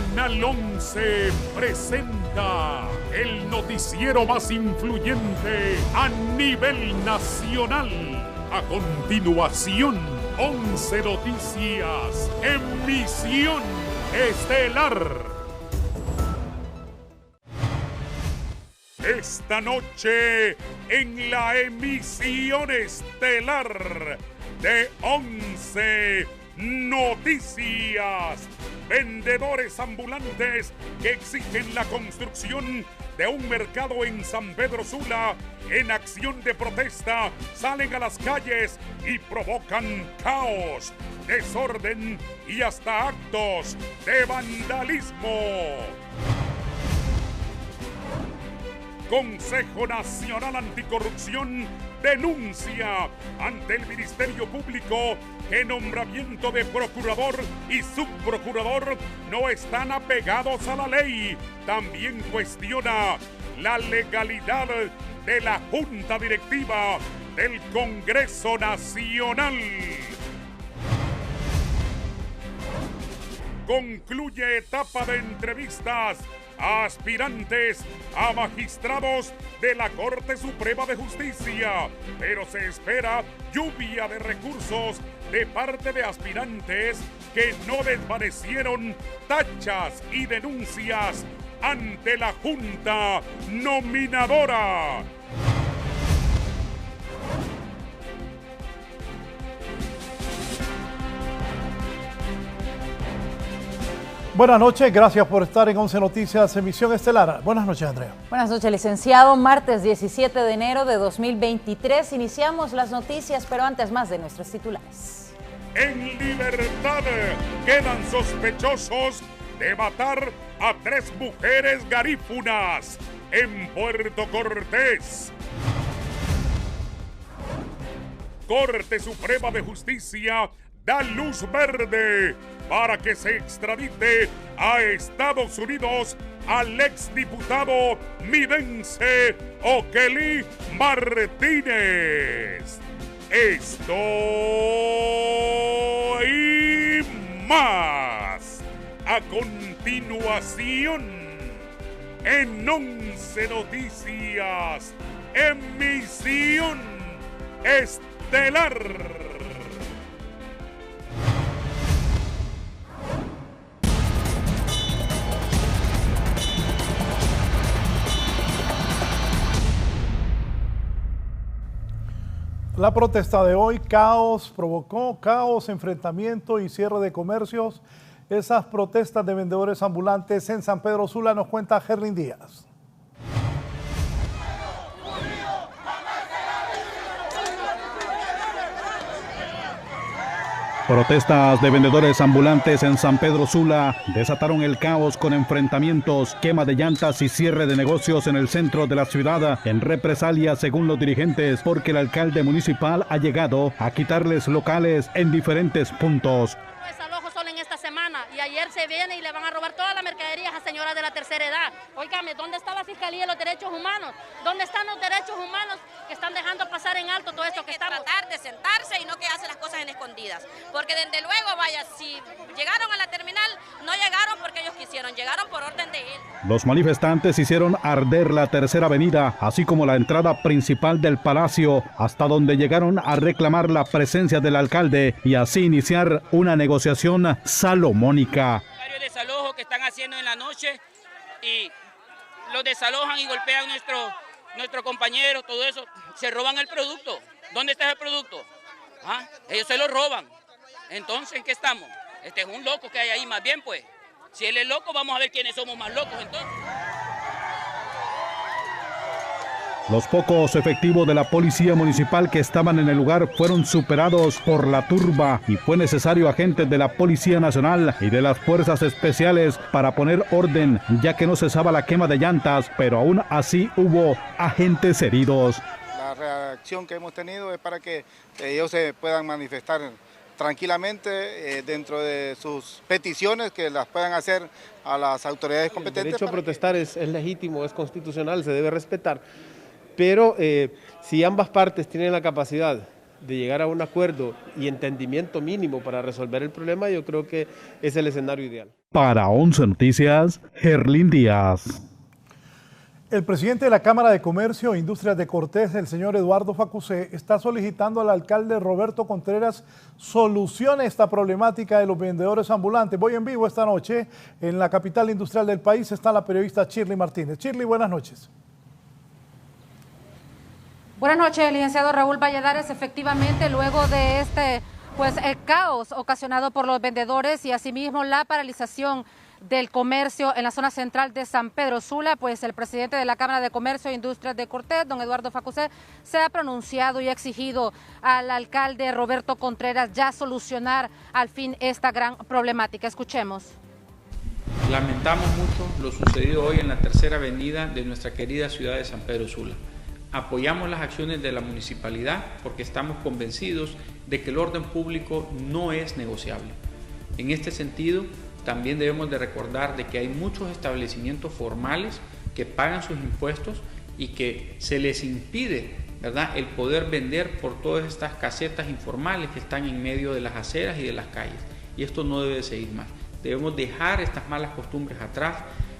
Canal 11 presenta el noticiero más influyente a nivel nacional. A continuación, 11 Noticias, emisión estelar. Esta noche, en la emisión estelar de 11 Noticias, vendedores ambulantes que exigen la construcción de un mercado en San Pedro Sula, en acción de protesta, salen a las calles y provocan caos, desorden y hasta actos de vandalismo. Consejo Nacional Anticorrupción denuncia ante el Ministerio Público que nombramiento de procurador y subprocurador no están apegados a la ley. También cuestiona la legalidad de la Junta Directiva del Congreso Nacional. Concluye etapa de entrevistas a aspirantes a magistrados de la Corte Suprema de Justicia, pero se espera lluvia de recursos de parte de aspirantes que no desvanecieron tachas y denuncias ante la Junta Nominadora. Buenas noches, gracias por estar en 11 Noticias, emisión estelar. Buenas noches, Andrea. Buenas noches, licenciado. Martes 17 de enero de 2023. Iniciamos las noticias, pero antes más de nuestros titulares. En libertad quedan sospechosos de matar a 3 mujeres garífunas en Puerto Cortés. Corte Suprema de Justicia da luz verde para que se extradite a Estados Unidos al exdiputado midense Okelly Martínez. Esto y más a continuación en 11 Noticias, emisión estelar. La protesta de hoy provocó caos, enfrentamiento y cierre de comercios. Esas protestas de vendedores ambulantes en San Pedro Sula nos cuenta Gerlin Díaz. Protestas de vendedores ambulantes en San Pedro Sula desataron el caos con enfrentamientos, quema de llantas y cierre de negocios en el centro de la ciudad en represalia, según los dirigentes, porque el alcalde municipal ha llegado a quitarles locales en diferentes puntos. Desalojo solo en esta semana y ayer se viene y le van a robar toda la mercadería a señoras de la tercera edad. Óigame, ¿dónde está la Fiscalía de los Derechos Humanos? ¿Dónde están los derechos humanos que están dejando pasar en alto todo esto que estamos? Tratar de sentarse y no que hace las cosas en escondidas, porque desde luego, vaya, si llegaron a la terminal, no llegaron porque ellos quisieron, llegaron por orden de él. Los manifestantes hicieron arder la tercera avenida, así como la entrada principal del palacio, hasta donde llegaron a reclamar la presencia del alcalde y así iniciar una negociación salomónica. Varios desalojos que están haciendo en la noche y los desalojan y golpean nuestro compañero, todo eso, se roban el producto. ¿Dónde está el producto? ¿Ah? Ellos se lo roban. Entonces, ¿en qué estamos? Este es un loco que hay ahí, más bien pues. Si él es loco, vamos a ver quiénes somos más locos entonces. Los pocos efectivos de la policía municipal que estaban en el lugar fueron superados por la turba y fue necesario agentes de la Policía Nacional y de las Fuerzas Especiales para poner orden, ya que no cesaba la quema de llantas, pero aún así hubo agentes heridos. La reacción que hemos tenido es para que ellos se puedan manifestar tranquilamente dentro de sus peticiones, que las puedan hacer a las autoridades competentes. El derecho a protestar es legítimo, es constitucional, se debe respetar. Pero si ambas partes tienen la capacidad de llegar a un acuerdo y entendimiento mínimo para resolver el problema, yo creo que es el escenario ideal. Para 11 Noticias, Gerlin Díaz. El presidente de la Cámara de Comercio e Industrias de Cortés, el señor Eduardo Facusé, está solicitando al alcalde Roberto Contreras solucione esta problemática de los vendedores ambulantes. Voy en vivo esta noche en la capital industrial del país. Está la periodista Shirley Martínez. Shirley, buenas noches. Buenas noches, licenciado Raúl Valladares. Efectivamente, luego de el caos ocasionado por los vendedores y asimismo la paralización del comercio en la zona central de San Pedro Sula, pues el presidente de la Cámara de Comercio e Industrias de Cortés, don Eduardo Facusé, se ha pronunciado y ha exigido al alcalde Roberto Contreras ya solucionar al fin esta gran problemática. Escuchemos. Lamentamos mucho lo sucedido hoy en la tercera avenida de nuestra querida ciudad de San Pedro Sula. Apoyamos las acciones de la municipalidad porque estamos convencidos de que el orden público no es negociable. En este sentido, también debemos de recordar de que hay muchos establecimientos formales que pagan sus impuestos y que se les impide, ¿verdad?, el poder vender por todas estas casetas informales que están en medio de las aceras y de las calles. Y esto no debe seguir más. Debemos dejar estas malas costumbres atrás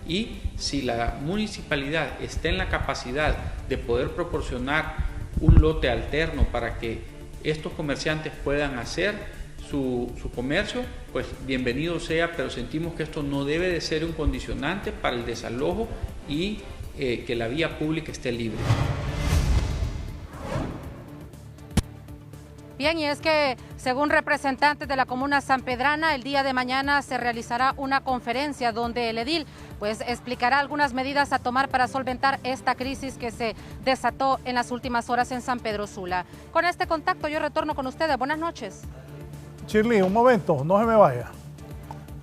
y si la municipalidad está en la capacidad de poder proporcionar un lote alterno para que estos comerciantes puedan hacer su comercio, pues bienvenido sea, pero sentimos que esto no debe de ser un condicionante para el desalojo y que la vía pública esté libre. Bien, y es que según representantes de la comuna sanpedrana, el día de mañana se realizará una conferencia donde el edil pues explicará algunas medidas a tomar para solventar esta crisis que se desató en las últimas horas en San Pedro Sula. Con este contacto yo retorno con ustedes. Buenas noches. Shirley, un momento, no se me vaya.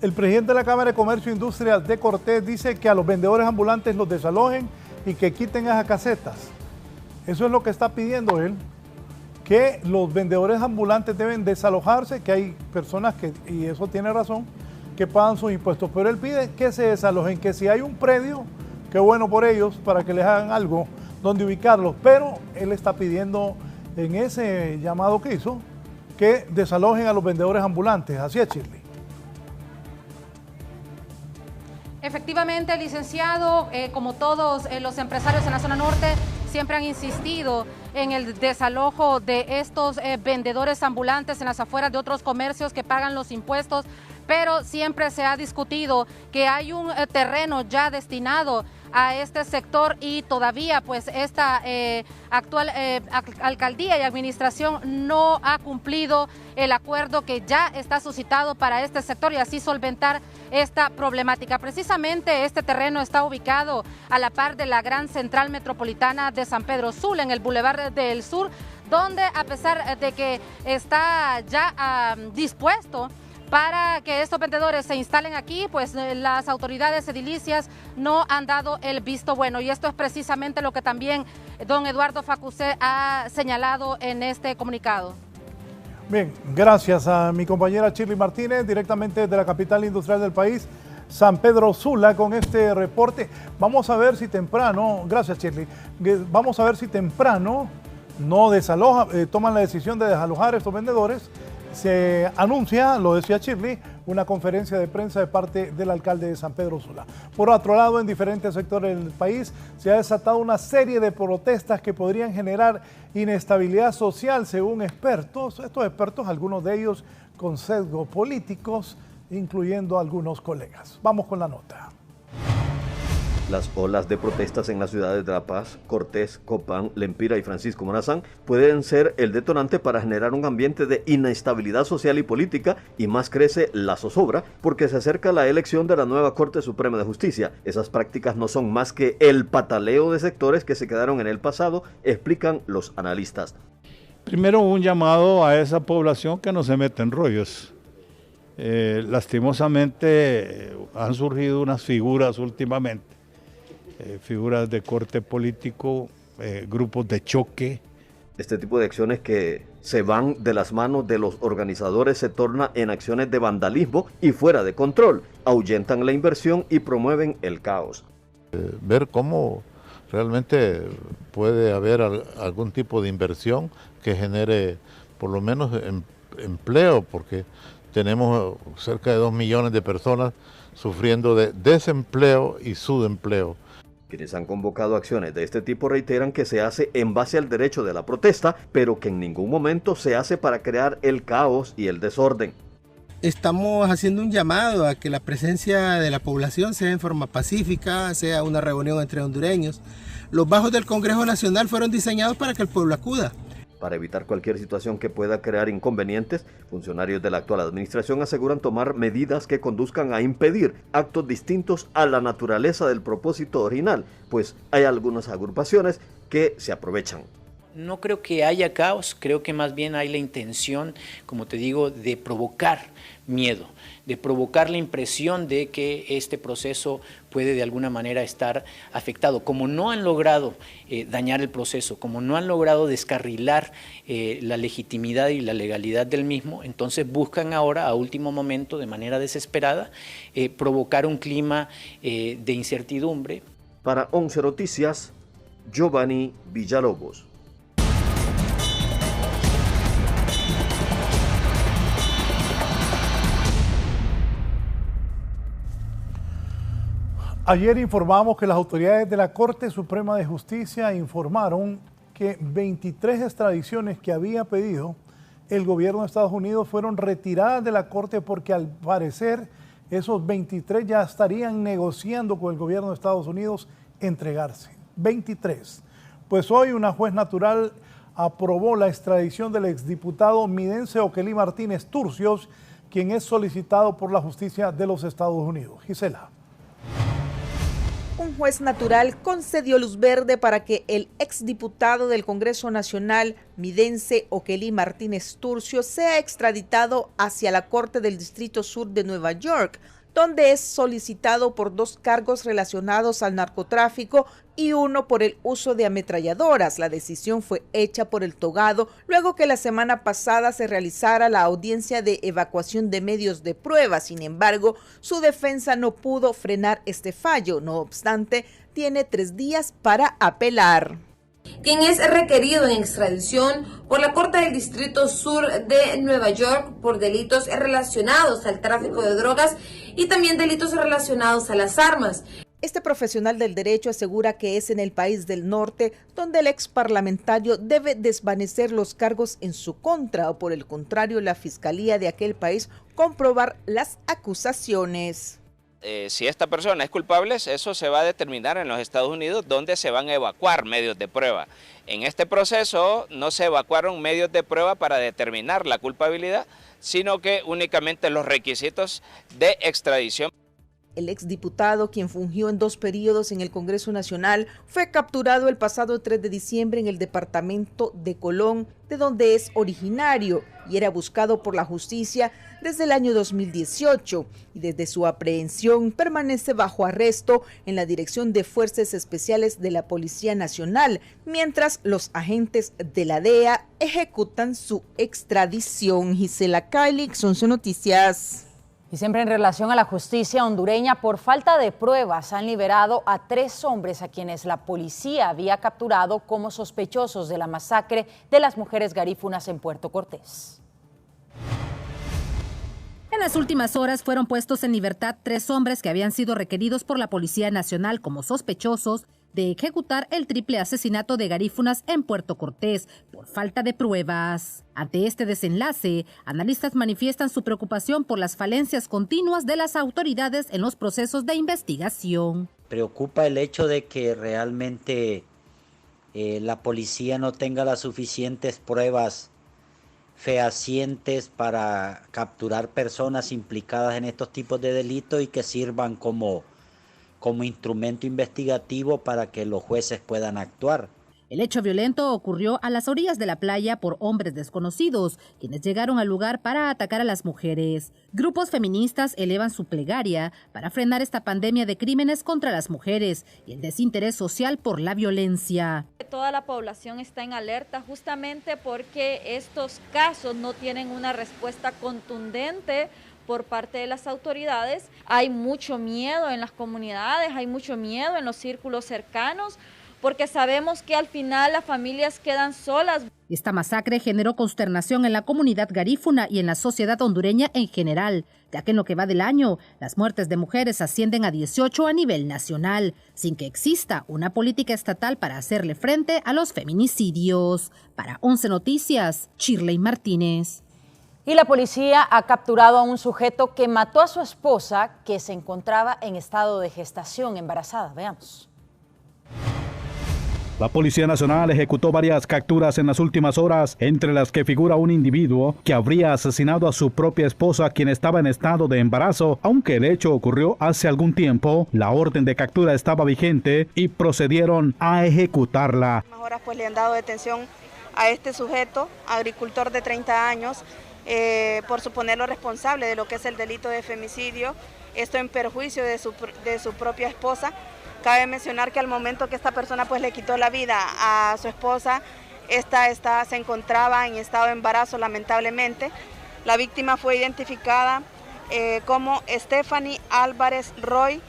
El presidente de la Cámara de Comercio e Industrias de Cortés dice que a los vendedores ambulantes los desalojen y que quiten esas casetas. Eso es lo que está pidiendo él, que los vendedores ambulantes deben desalojarse, que hay personas que, y eso tiene razón, que pagan sus impuestos, pero él pide que se desalojen, que si hay un predio, qué bueno por ellos, para que les hagan algo donde ubicarlos, pero él está pidiendo en ese llamado que hizo, que desalojen a los vendedores ambulantes. Así es, Shirley. Efectivamente, licenciado, como todos los empresarios en la zona norte, siempre han insistido en el desalojo de estos vendedores ambulantes en las afueras de otros comercios que pagan los impuestos, pero siempre se ha discutido que hay un terreno ya destinado a este sector y todavía pues esta actual alcaldía y administración no ha cumplido el acuerdo que ya está suscitado para este sector y así solventar esta problemática. Precisamente este terreno está ubicado a la par de la gran central metropolitana de San Pedro Sula, en el Boulevard del Sur, donde a pesar de que está ya dispuesto para que estos vendedores se instalen aquí, pues las autoridades edilicias no han dado el visto bueno. Y esto es precisamente lo que también don Eduardo Facusé ha señalado en este comunicado. Bien, gracias a mi compañera Shirley Martínez, directamente de la capital industrial del país, San Pedro Sula, con este reporte. Vamos a ver si temprano, gracias Shirley, vamos a ver si temprano no toman la decisión de desalojar a estos vendedores. Se anuncia, lo decía Shirley, una conferencia de prensa de parte del alcalde de San Pedro Sula. Por otro lado, en diferentes sectores del país se ha desatado una serie de protestas que podrían generar inestabilidad social, según expertos. Estos expertos, algunos de ellos con sesgos políticos, incluyendo algunos colegas. Vamos con la nota. Las olas de protestas en las ciudades de La Paz, Cortés, Copán, Lempira y Francisco Morazán pueden ser el detonante para generar un ambiente de inestabilidad social y política, y más crece la zozobra porque se acerca la elección de la nueva Corte Suprema de Justicia. Esas prácticas no son más que el pataleo de sectores que se quedaron en el pasado, explican los analistas. Primero, un llamado a esa población que no se mete en rollos. Lastimosamente han surgido unas figuras últimamente, figuras de corte político, grupos de choque. Este tipo de acciones que se van de las manos de los organizadores se torna en acciones de vandalismo y fuera de control, ahuyentan la inversión y promueven el caos. Ver cómo realmente puede haber algún tipo de inversión que genere por lo menos empleo, porque tenemos cerca de 2 millones de personas sufriendo de desempleo y subempleo. Quienes han convocado acciones de este tipo reiteran que se hace en base al derecho de la protesta, pero que en ningún momento se hace para crear el caos y el desorden. Estamos haciendo un llamado a que la presencia de la población sea en forma pacífica, sea una reunión entre hondureños. Los bajos del Congreso Nacional fueron diseñados para que el pueblo acuda. Para evitar cualquier situación que pueda crear inconvenientes, funcionarios de la actual administración aseguran tomar medidas que conduzcan a impedir actos distintos a la naturaleza del propósito original, pues hay algunas agrupaciones que se aprovechan. No creo que haya caos, creo que más bien hay la intención, como te digo, de provocar miedo, de provocar la impresión de que este proceso puede de alguna manera estar afectado. Como no han logrado dañar el proceso, como no han logrado descarrilar la legitimidad y la legalidad del mismo, entonces buscan ahora, a último momento, de manera desesperada, provocar un clima de incertidumbre. Para 11 Noticias, Giovanni Villalobos. Ayer informamos que las autoridades de la Corte Suprema de Justicia informaron que 23 extradiciones que había pedido el gobierno de Estados Unidos fueron retiradas de la Corte porque al parecer esos 23 ya estarían negociando con el gobierno de Estados Unidos entregarse. 23. Pues hoy una juez natural aprobó la extradición del exdiputado Midense Oquelí Martínez Turcios, quien es solicitado por la justicia de los Estados Unidos. Gisela. Un juez natural concedió luz verde para que el exdiputado del Congreso Nacional, Midense Oquelí Martínez Turcios, sea extraditado hacia la Corte del Distrito Sur de Nueva York, donde es solicitado por 2 cargos relacionados al narcotráfico y uno por el uso de ametralladoras. La decisión fue hecha por el togado luego que la semana pasada se realizara la audiencia de evacuación de medios de prueba. Sin embargo, su defensa no pudo frenar este fallo. No obstante, tiene 3 días para apelar. Quien es requerido en extradición por la Corte del Distrito Sur de Nueva York por delitos relacionados al tráfico de drogas y también delitos relacionados a las armas. Este profesional del derecho asegura que es en el país del norte donde el ex parlamentario debe desvanecer los cargos en su contra o por el contrario la fiscalía de aquel país comprobar las acusaciones. Si esta persona es culpable, eso se va a determinar en los Estados Unidos, donde se van a evacuar medios de prueba. En este proceso no se evacuaron medios de prueba para determinar la culpabilidad, sino que únicamente los requisitos de extradición. El exdiputado, quien fungió en 2 periodos en el Congreso Nacional, fue capturado el pasado 3 de diciembre en el departamento de Colón, de donde es originario, y era buscado por la justicia desde el año 2018. Y desde su aprehensión permanece bajo arresto en la Dirección de Fuerzas Especiales de la Policía Nacional, mientras los agentes de la DEA ejecutan su extradición. Gisela Cailix, 11 Noticias. Y siempre en relación a la justicia hondureña, por falta de pruebas han liberado a 3 hombres a quienes la policía había capturado como sospechosos de la masacre de las mujeres garífunas en Puerto Cortés. En las últimas horas fueron puestos en libertad 3 hombres que habían sido requeridos por la Policía Nacional como sospechosos de ejecutar el triple asesinato de garífunas en Puerto Cortés por falta de pruebas. Ante este desenlace, analistas manifiestan su preocupación por las falencias continuas de las autoridades en los procesos de investigación. Preocupa el hecho de que realmente la policía no tenga las suficientes pruebas fehacientes para capturar personas implicadas en estos tipos de delitos y que sirvan como instrumento investigativo para que los jueces puedan actuar. El hecho violento ocurrió a las orillas de la playa por hombres desconocidos, quienes llegaron al lugar para atacar a las mujeres. Grupos feministas elevan su plegaria para frenar esta pandemia de crímenes contra las mujeres y el desinterés social por la violencia. Toda la población está en alerta justamente porque estos casos no tienen una respuesta contundente por parte de las autoridades. Hay mucho miedo en las comunidades, hay mucho miedo en los círculos cercanos, porque sabemos que al final las familias quedan solas. Esta masacre generó consternación en la comunidad garífuna y en la sociedad hondureña en general, ya que en lo que va del año, las muertes de mujeres ascienden a 18 a nivel nacional, sin que exista una política estatal para hacerle frente a los feminicidios. Para 11 Noticias, Shirley Martínez. Y la policía ha capturado a un sujeto que mató a su esposa, que se encontraba en estado de gestación embarazada. Veamos. La Policía Nacional ejecutó varias capturas en las últimas horas, entre las que figura un individuo que habría asesinado a su propia esposa, quien estaba en estado de embarazo. Aunque el hecho ocurrió hace algún tiempo, la orden de captura estaba vigente y procedieron a ejecutarla. En horas pues le han dado detención a este sujeto, agricultor de 30 años, por suponerlo responsable de lo que es el delito de femicidio, esto en perjuicio de su propia esposa. Cabe mencionar que al momento que esta persona pues le quitó la vida a su esposa, esta se encontraba en estado de embarazo lamentablemente. La víctima fue identificada como Stephanie Álvarez Roy.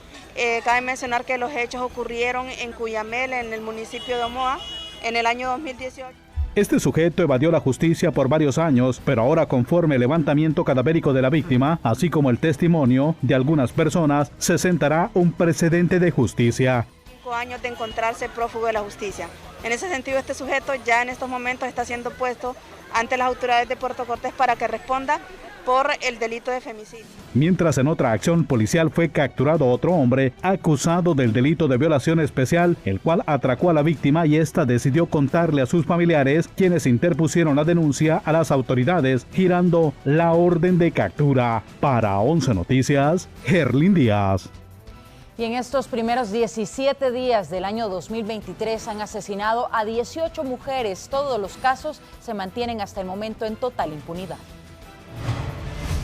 Cabe mencionar que los hechos ocurrieron en Cuyamel, en el municipio de Omoa, en el año 2018. Este sujeto evadió la justicia por varios años, pero ahora, conforme el levantamiento cadavérico de la víctima, así como el testimonio de algunas personas, se sentará un precedente de justicia. 5 años de encontrarse prófugo de la justicia. En ese sentido, este sujeto ya en estos momentos está siendo puesto ante las autoridades de Puerto Cortés para que responda por el delito de femicidio. Mientras en otra acción policial fue capturado otro hombre acusado del delito de violación especial, el cual atracó a la víctima y ésta decidió contarle a sus familiares, quienes interpusieron la denuncia a las autoridades, girando la orden de captura. Para 11 Noticias, Gerlin Díaz. Y en estos primeros 17 días del año 2023 han asesinado a 18 mujeres. Todos los casos se mantienen hasta el momento en total impunidad.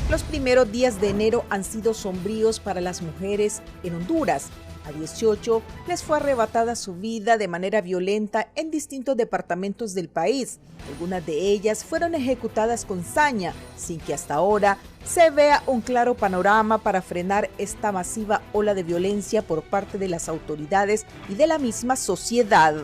Los primeros días de enero han sido sombríos para las mujeres en Honduras. A 18 les fue arrebatada su vida de manera violenta en distintos departamentos del país. Algunas de ellas fueron ejecutadas con saña, sin que hasta ahora se vea un claro panorama para frenar esta masiva ola de violencia por parte de las autoridades y de la misma sociedad.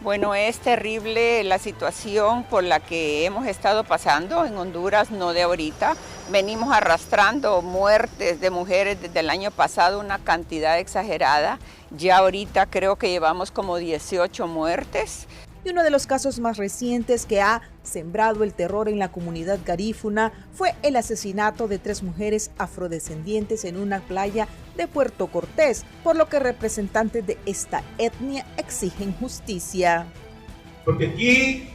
Bueno, es terrible la situación por la que hemos estado pasando en Honduras, no de ahorita. Venimos arrastrando muertes de mujeres desde el año pasado, una cantidad exagerada. Ya ahorita creo que llevamos como 18 muertes. Y uno de los casos más recientes que ha sembrado el terror en la comunidad garífuna fue el asesinato de 3 mujeres afrodescendientes en una playa de Puerto Cortés, por lo que representantes de esta etnia exigen justicia. Porque aquí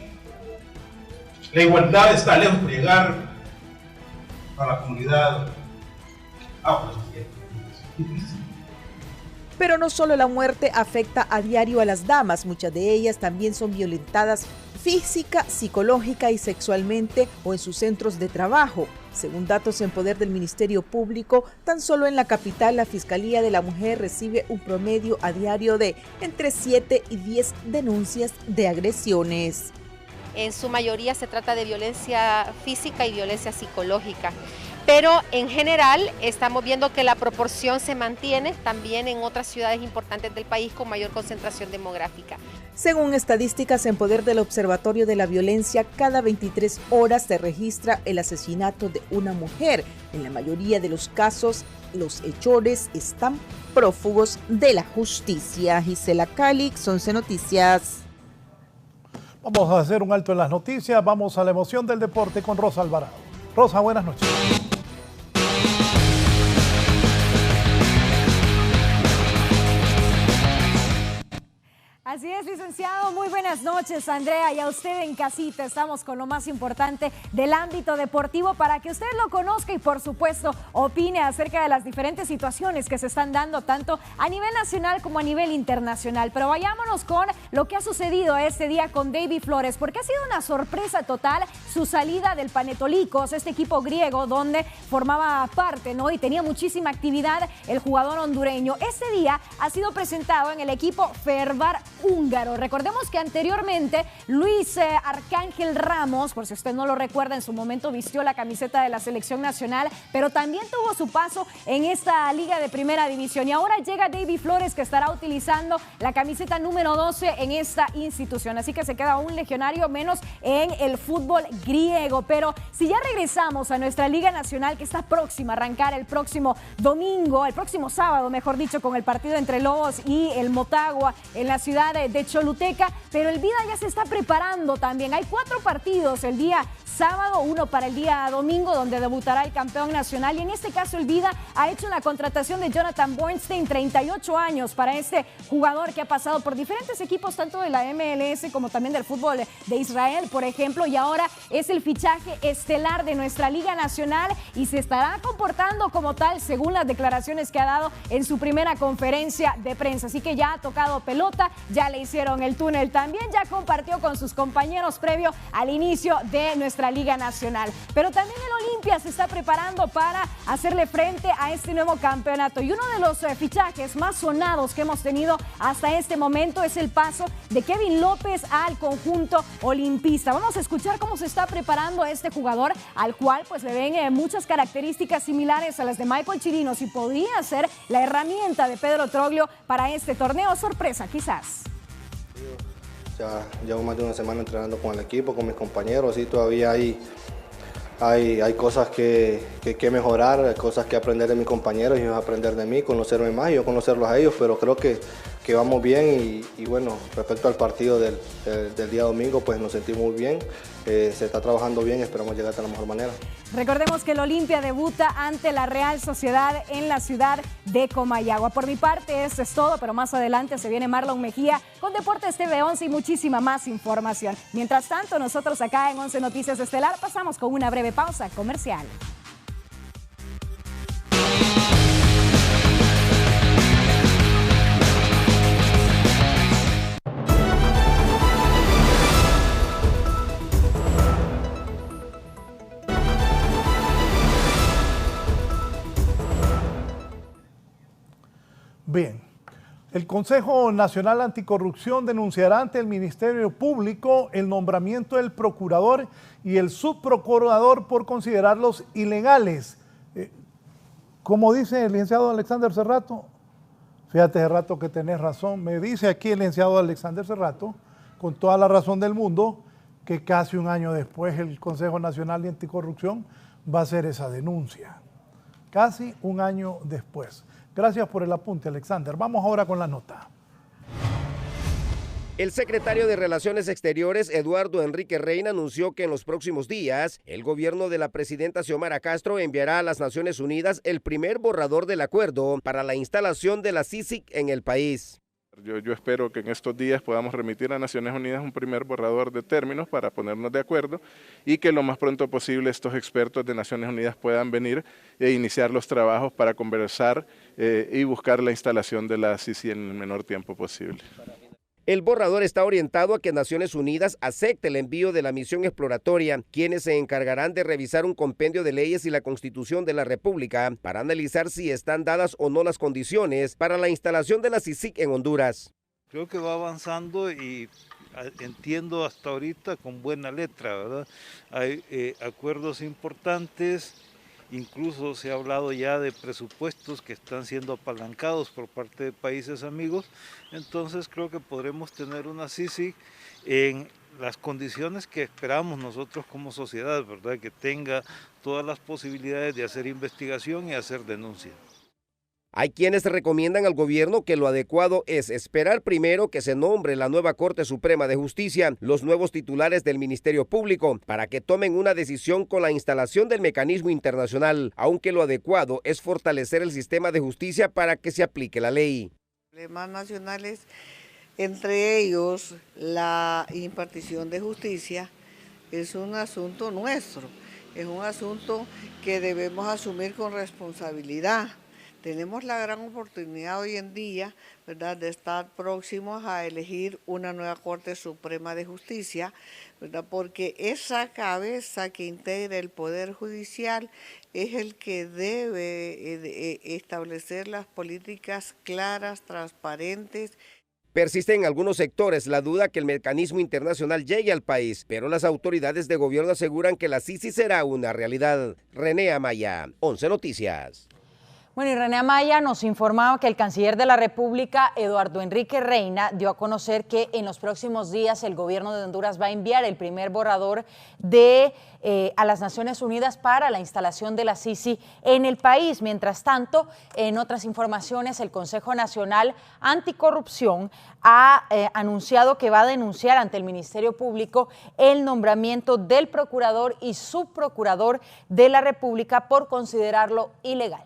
la igualdad está lejos de llegar a la comunidad afrodescendiente. Pero no solo la muerte afecta a diario a las damas, muchas de ellas también son violentadas física, psicológica y sexualmente o en sus centros de trabajo. Según datos en poder del Ministerio Público, tan solo en la capital la Fiscalía de la Mujer recibe un promedio a diario de entre 7 y 10 denuncias de agresiones. En su mayoría se trata de violencia física y violencia psicológica. Pero en general estamos viendo que la proporción se mantiene también en otras ciudades importantes del país con mayor concentración demográfica. Según estadísticas en poder del Observatorio de la Violencia, cada 23 horas se registra el asesinato de una mujer. En la mayoría de los casos, los hechores están prófugos de la justicia. Gisela Calix, 11 Noticias. Vamos a hacer un alto en las noticias. Vamos a la emoción del deporte con Rosa Alvarado. Rosa, buenas noches. Así es, licenciado. Muy buenas noches, Andrea, y a usted en casita. Estamos con lo más importante del ámbito deportivo para que usted lo conozca y, por supuesto, opine acerca de las diferentes situaciones que se están dando tanto a nivel nacional como a nivel internacional. Pero vayámonos con lo que ha sucedido este día con David Flores, porque ha sido una sorpresa total su salida del Panetolikos, este equipo griego donde formaba parte, ¿no? Y tenía muchísima actividad el jugador hondureño. Este día ha sido presentado en el equipo Fervar húngaro. Recordemos que anteriormente Luis Arcángel Ramos, por si usted no lo recuerda, en su momento vistió la camiseta de la selección nacional, pero también tuvo su paso en esta liga de primera división. Y ahora llega David Flores, que estará utilizando la camiseta número 12 en esta institución. Así que se queda un legionario menos en el fútbol griego. Pero si ya regresamos a nuestra Liga Nacional, que está próxima a arrancar el próximo domingo, el próximo sábado, mejor dicho, con el partido entre Lobos y el Motagua en la ciudad de Choluteca, pero el Vida ya se está preparando también. Hay 4 partidos el día sábado, uno para el día domingo, donde debutará el campeón nacional, y en este caso el Vida ha hecho una contratación de Jonathan Bornstein, 38 años para este jugador que ha pasado por diferentes equipos, tanto de la MLS como también del fútbol de Israel, por ejemplo, y ahora es el fichaje estelar de nuestra Liga Nacional y se estará comportando como tal, según las declaraciones que ha dado en su primera conferencia de prensa. Así que ya ha tocado pelota, ya le hicieron el túnel también, ya compartió con sus compañeros previo al inicio de nuestra Liga Nacional. Pero también el Olimpia se está preparando para hacerle frente a este nuevo campeonato. Y uno de los fichajes más sonados que hemos tenido hasta este momento es el paso de Kevin López al conjunto olimpista. Vamos a escuchar cómo se está preparando este jugador, al cual pues le ven muchas características similares a las de Michael Chirinos y podría ser la herramienta de Pedro Troglio para este torneo sorpresa, quizás. Ya llevo más de una semana entrenando con el equipo, con mis compañeros, y todavía hay cosas que mejorar, cosas que aprender de mis compañeros y ellos aprender de mí, conocerme más y yo conocerlos a ellos, pero creo que vamos bien y bueno, respecto al partido del día domingo, pues nos sentimos muy bien, se está trabajando bien, esperamos llegar de la mejor manera. Recordemos que el Olimpia debuta ante la Real Sociedad en la ciudad de Comayagua. Por mi parte, esto es todo, pero más adelante se viene Marlon Mejía con Deportes TV 11 y muchísima más información. Mientras tanto, nosotros acá en 11 Noticias Estelar pasamos con una breve pausa comercial. Bien, el Consejo Nacional Anticorrupción denunciará ante el Ministerio Público el nombramiento del procurador y el subprocurador por considerarlos ilegales. Como dice el licenciado Alexander Cerrato, fíjate Cerrato que tenés razón, me dice aquí el licenciado Alexander Cerrato, con toda la razón del mundo, que casi un año después el Consejo Nacional de Anticorrupción va a hacer esa denuncia. Casi un año después. Gracias por el apunte, Alexander. Vamos ahora con la nota. El secretario de Relaciones Exteriores, Eduardo Enrique Reina, anunció que en los próximos días el gobierno de la presidenta Xiomara Castro enviará a las Naciones Unidas el primer borrador del acuerdo para la instalación de la CICIG en el país. Yo espero que en estos días podamos remitir a Naciones Unidas un primer borrador de términos para ponernos de acuerdo y que lo más pronto posible estos expertos de Naciones Unidas puedan venir e iniciar los trabajos para conversar y buscar la instalación de la CICIG en el menor tiempo posible. El borrador está orientado a que Naciones Unidas acepte el envío de la misión exploratoria, quienes se encargarán de revisar un compendio de leyes y la Constitución de la República para analizar si están dadas o no las condiciones para la instalación de la CICIG en Honduras. Creo que va avanzando y entiendo hasta ahorita con buena letra, ¿verdad? Hay acuerdos importantes. Incluso se ha hablado ya de presupuestos que están siendo apalancados por parte de países amigos, entonces creo que podremos tener una CICIG en las condiciones que esperamos nosotros como sociedad, ¿verdad? Que tenga todas las posibilidades de hacer investigación y hacer denuncia. Hay quienes recomiendan al gobierno que lo adecuado es esperar primero que se nombre la nueva Corte Suprema de Justicia, los nuevos titulares del Ministerio Público, para que tomen una decisión con la instalación del mecanismo internacional, aunque lo adecuado es fortalecer el sistema de justicia para que se aplique la ley. Problemas nacionales, entre ellos la impartición de justicia, es un asunto nuestro, es un asunto que debemos asumir con responsabilidad. Tenemos la gran oportunidad hoy en día, ¿verdad?, de estar próximos a elegir una nueva Corte Suprema de Justicia, ¿verdad?, porque esa cabeza que integra el Poder Judicial es el que debe establecer las políticas claras, transparentes. Persiste en algunos sectores la duda que el mecanismo internacional llegue al país, pero las autoridades de gobierno aseguran que la Sisi será una realidad. René Amaya, 11 Noticias. Bueno, y René Amaya nos informaba que el canciller de la República, Eduardo Enrique Reina, dio a conocer que en los próximos días el gobierno de Honduras va a enviar el primer borrador a las Naciones Unidas para la instalación de la Sisi en el país. Mientras tanto, en otras informaciones, el Consejo Nacional Anticorrupción ha anunciado que va a denunciar ante el Ministerio Público el nombramiento del procurador y subprocurador de la República por considerarlo ilegal.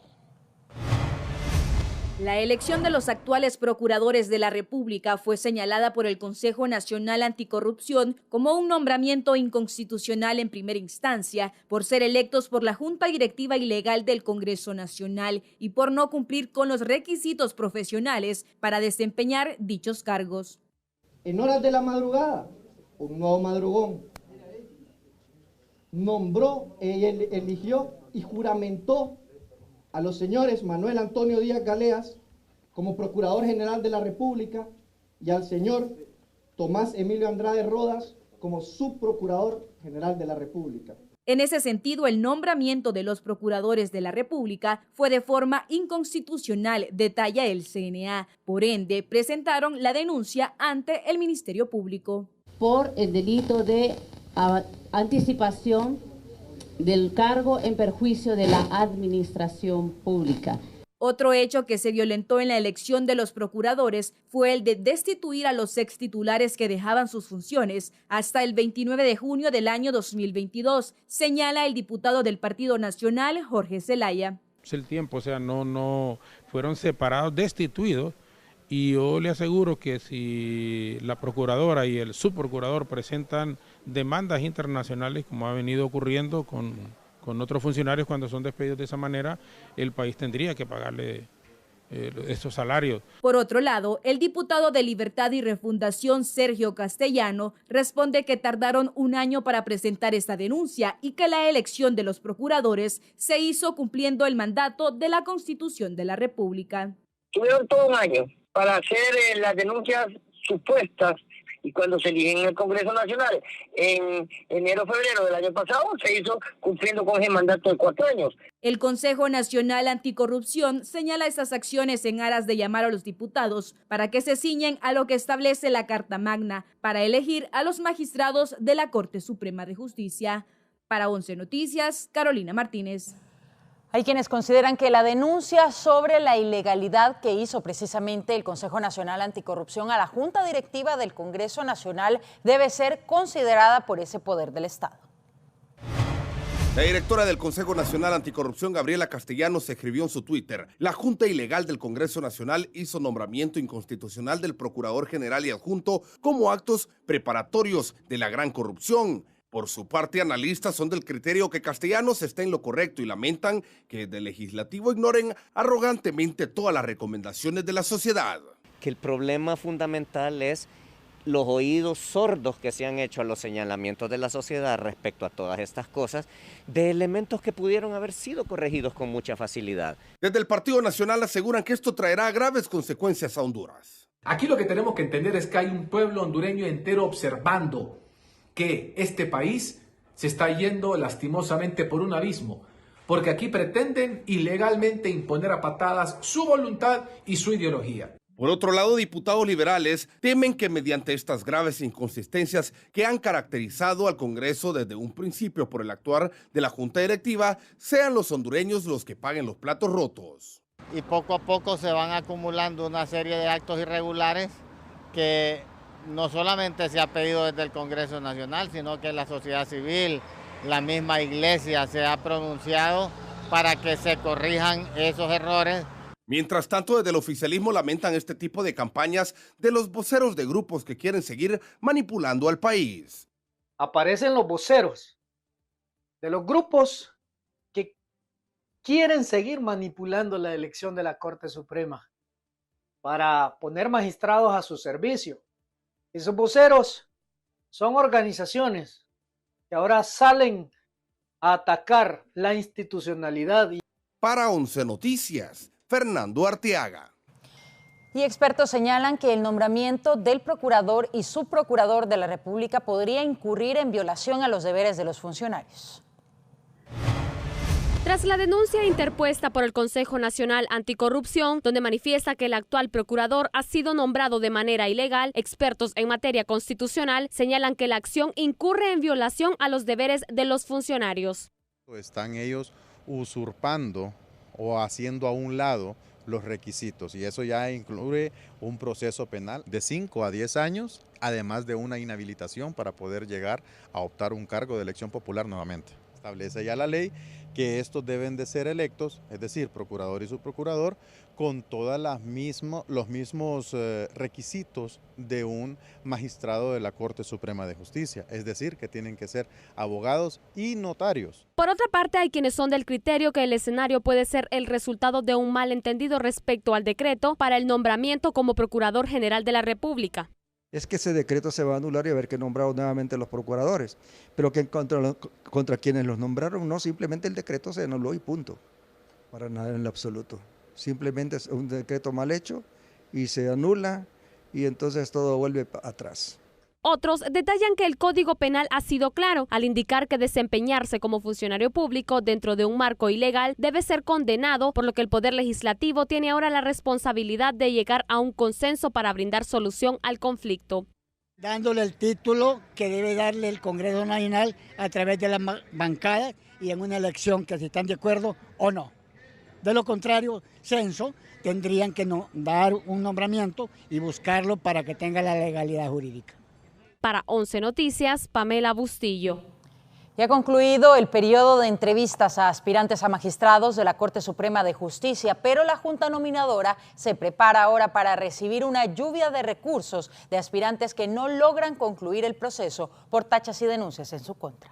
La elección de los actuales procuradores de la República fue señalada por el Consejo Nacional Anticorrupción como un nombramiento inconstitucional en primera instancia por ser electos por la Junta Directiva Ilegal del Congreso Nacional y por no cumplir con los requisitos profesionales para desempeñar dichos cargos. En horas de la madrugada, un nuevo madrugón nombró, eligió y juramentó a los señores Manuel Antonio Díaz Galeas como Procurador General de la República y al señor Tomás Emilio Andrade Rodas como Subprocurador General de la República. En ese sentido, el nombramiento de los procuradores de la República fue de forma inconstitucional, detalla el CNA. Por ende, presentaron la denuncia ante el Ministerio Público. Por el delito de anticipación del cargo en perjuicio de la administración pública. Otro hecho que se violentó en la elección de los procuradores fue el de destituir a los extitulares que dejaban sus funciones hasta el 29 de junio del año 2022, señala el diputado del Partido Nacional, Jorge Zelaya. El tiempo, o sea, no fueron separados, destituidos, y yo le aseguro que si la procuradora y el subprocurador presentan demandas internacionales, como ha venido ocurriendo con otros funcionarios cuando son despedidos de esa manera, el país tendría que pagarle esos salarios. Por otro lado, el diputado de Libertad y Refundación, Sergio Castellano, responde que tardaron un año para presentar esta denuncia y que la elección de los procuradores se hizo cumpliendo el mandato de la Constitución de la República. Tuvieron todo un año para hacer las denuncias supuestas, y cuando se eligen en el Congreso Nacional en enero-febrero del año pasado, se hizo cumpliendo con ese mandato de 4 años. El Consejo Nacional Anticorrupción señala estas acciones en aras de llamar a los diputados para que se ciñen a lo que establece la Carta Magna para elegir a los magistrados de la Corte Suprema de Justicia. Para 11 Noticias, Carolina Martínez. Hay quienes consideran que la denuncia sobre la ilegalidad que hizo precisamente el Consejo Nacional Anticorrupción a la Junta Directiva del Congreso Nacional debe ser considerada por ese poder del Estado. La directora del Consejo Nacional Anticorrupción, Gabriela Castellanos, escribió en su Twitter: la Junta Ilegal del Congreso Nacional hizo nombramiento inconstitucional del Procurador General y Adjunto como actos preparatorios de la gran corrupción. Por su parte, analistas son del criterio que Castellanos está en lo correcto y lamentan que desde el legislativo ignoren arrogantemente todas las recomendaciones de la sociedad. Que el problema fundamental es los oídos sordos que se han hecho a los señalamientos de la sociedad respecto a todas estas cosas, de elementos que pudieron haber sido corregidos con mucha facilidad. Desde el Partido Nacional aseguran que esto traerá graves consecuencias a Honduras. Aquí lo que tenemos que entender es que hay un pueblo hondureño entero observando que este país se está yendo lastimosamente por un abismo, porque aquí pretenden ilegalmente imponer a patadas su voluntad y su ideología. Por otro lado, diputados liberales temen que mediante estas graves inconsistencias que han caracterizado al Congreso desde un principio por el actuar de la Junta Directiva, sean los hondureños los que paguen los platos rotos. Y poco a poco se van acumulando una serie de actos irregulares que no solamente se ha pedido desde el Congreso Nacional, sino que la sociedad civil, la misma iglesia se ha pronunciado para que se corrijan esos errores. Mientras tanto, desde el oficialismo lamentan este tipo de campañas de los voceros de grupos que quieren seguir manipulando al país. Aparecen los voceros de los grupos que quieren seguir manipulando la elección de la Corte Suprema para poner magistrados a su servicio. Esos voceros son organizaciones que ahora salen a atacar la institucionalidad. Para 11 Noticias, Fernando Arteaga. Y expertos señalan que el nombramiento del procurador y subprocurador de la República podría incurrir en violación a los deberes de los funcionarios. Tras la denuncia interpuesta por el Consejo Nacional Anticorrupción, donde manifiesta que el actual procurador ha sido nombrado de manera ilegal, expertos en materia constitucional señalan que la acción incurre en violación a los deberes de los funcionarios. Están ellos usurpando o haciendo a un lado los requisitos, y eso ya incluye un proceso penal de 5 a 10 años, además de una inhabilitación para poder llegar a optar un cargo de elección popular nuevamente. Establece ya la ley que estos deben de ser electos, es decir, procurador y subprocurador, con todos los mismos requisitos de un magistrado de la Corte Suprema de Justicia, es decir, que tienen que ser abogados y notarios. Por otra parte, hay quienes son del criterio que el escenario puede ser el resultado de un malentendido respecto al decreto para el nombramiento como Procurador General de la República. Es que ese decreto se va a anular y haber que nombrar nuevamente a los procuradores, pero que contra quienes los nombraron no, simplemente el decreto se anuló y punto, para nada en lo absoluto. Simplemente es un decreto mal hecho y se anula y entonces todo vuelve atrás. Otros detallan que el Código Penal ha sido claro al indicar que desempeñarse como funcionario público dentro de un marco ilegal debe ser condenado, por lo que el Poder Legislativo tiene ahora la responsabilidad de llegar a un consenso para brindar solución al conflicto. Dándole el título que debe darle el Congreso Nacional a través de las bancadas y en una elección que si están de acuerdo o no. De lo contrario, censo, tendrían que dar un nombramiento y buscarlo para que tenga la legalidad jurídica. Para 11 Noticias, Pamela Bustillo. Ya ha concluido el periodo de entrevistas a aspirantes a magistrados de la Corte Suprema de Justicia, pero la Junta Nominadora se prepara ahora para recibir una lluvia de recursos de aspirantes que no logran concluir el proceso por tachas y denuncias en su contra.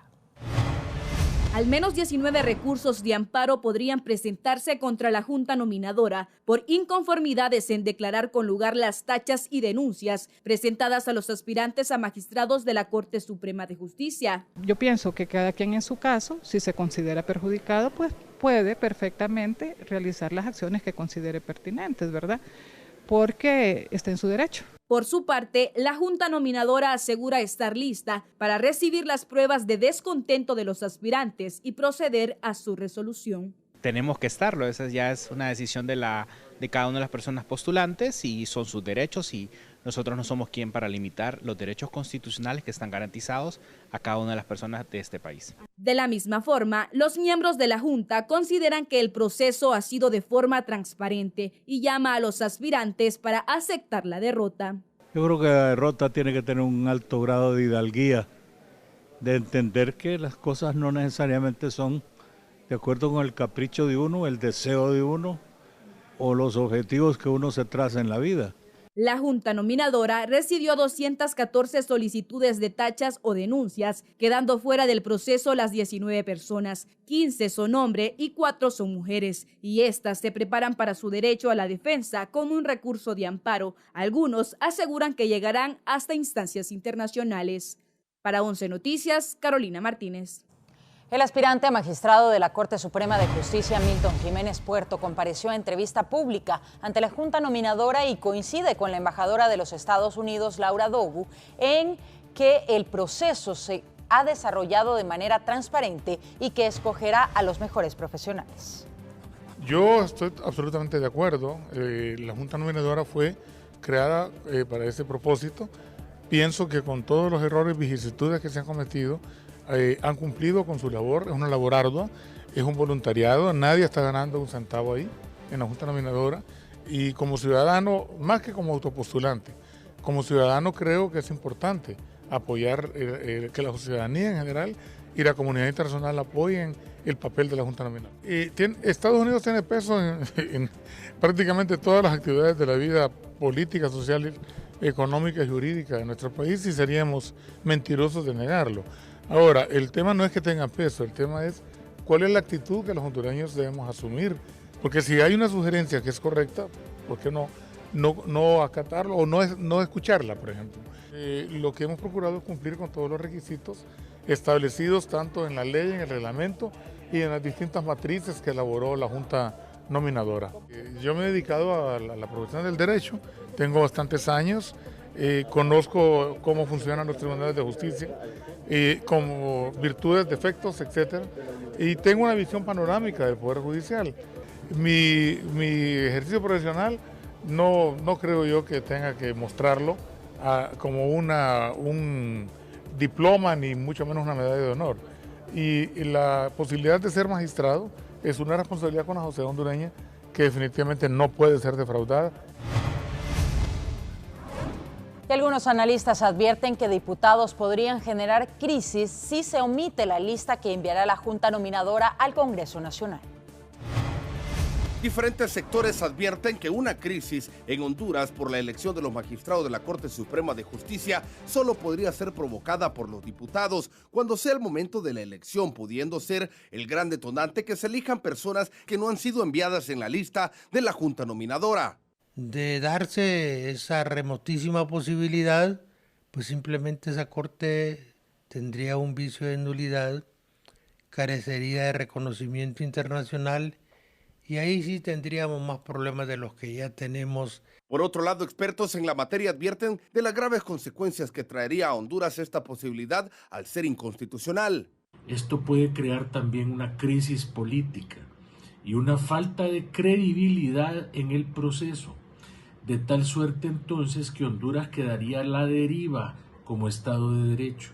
Al menos 19 recursos de amparo podrían presentarse contra la Junta Nominadora por inconformidades en declarar con lugar las tachas y denuncias presentadas a los aspirantes a magistrados de la Corte Suprema de Justicia. Yo pienso que cada quien en su caso, si se considera perjudicado, pues puede perfectamente realizar las acciones que considere pertinentes, ¿verdad? Porque está en su derecho. Por su parte, la Junta Nominadora asegura estar lista para recibir las pruebas de descontento de los aspirantes y proceder a su resolución. Tenemos que estarlo, esa ya es una decisión de cada una de las personas postulantes y son sus derechos, y nosotros no somos quien para limitar los derechos constitucionales que están garantizados a cada una de las personas de este país. De la misma forma, los miembros de la Junta consideran que el proceso ha sido de forma transparente y llama a los aspirantes para aceptar la derrota. Yo creo que la derrota tiene que tener un alto grado de hidalguía, de entender que las cosas no necesariamente son de acuerdo con el capricho de uno, el deseo de uno o los objetivos que uno se traza en la vida. La Junta Nominadora recibió 214 solicitudes de tachas o denuncias, quedando fuera del proceso las 19 personas. 15 son hombres y 4 son mujeres, y estas se preparan para su derecho a la defensa con un recurso de amparo. Algunos aseguran que llegarán hasta instancias internacionales. Para 11 Noticias, Carolina Martínez. El aspirante a magistrado de la Corte Suprema de Justicia, Milton Jiménez Puerto, compareció a entrevista pública ante la Junta Nominadora y coincide con la embajadora de los Estados Unidos, Laura Dogu, en que el proceso se ha desarrollado de manera transparente y que escogerá a los mejores profesionales. Yo estoy absolutamente de acuerdo. La Junta Nominadora fue creada para ese propósito. Pienso que con todos los errores y vicisitudes que se han cometido, han cumplido con su labor. Es una labor ardua, es un voluntariado, nadie está ganando un centavo ahí en la Junta Nominadora, y como ciudadano, más que como autopostulante, como ciudadano creo que es importante apoyar que la ciudadanía en general y la comunidad internacional apoyen el papel de la Junta Nominadora. Estados Unidos tiene peso en prácticamente todas las actividades de la vida política, social, económica y jurídica de nuestro país, y seríamos mentirosos de negarlo. Ahora, el tema no es que tenga peso, el tema es cuál es la actitud que los hondureños debemos asumir, porque si hay una sugerencia que es correcta, ¿por qué no acatarlo o no escucharla, por ejemplo? Lo que hemos procurado es cumplir con todos los requisitos establecidos tanto en la ley, en el reglamento y en las distintas matrices que elaboró la Junta Nominadora. Yo me he dedicado a la profesión del derecho, tengo bastantes años, conozco cómo funcionan los tribunales de justicia, como virtudes, defectos, etc. Y tengo una visión panorámica del Poder Judicial. Mi ejercicio profesional no creo yo que tenga que mostrarlo como un diploma ni mucho menos una medalla de honor. Y la posibilidad de ser magistrado es una responsabilidad con la sociedad hondureña que definitivamente no puede ser defraudada. Y algunos analistas advierten que diputados podrían generar crisis si se omite la lista que enviará la Junta Nominadora al Congreso Nacional. Diferentes sectores advierten que una crisis en Honduras por la elección de los magistrados de la Corte Suprema de Justicia solo podría ser provocada por los diputados cuando sea el momento de la elección, pudiendo ser el gran detonante que se elijan personas que no han sido enviadas en la lista de la Junta Nominadora. De darse esa remotísima posibilidad, pues simplemente esa Corte tendría un vicio de nulidad, carecería de reconocimiento internacional, y ahí sí tendríamos más problemas de los que ya tenemos. Por otro lado, expertos en la materia advierten de las graves consecuencias que traería a Honduras esta posibilidad al ser inconstitucional. Esto puede crear también una crisis política y una falta de credibilidad en el proceso, de tal suerte entonces que Honduras quedaría a la deriva como Estado de Derecho.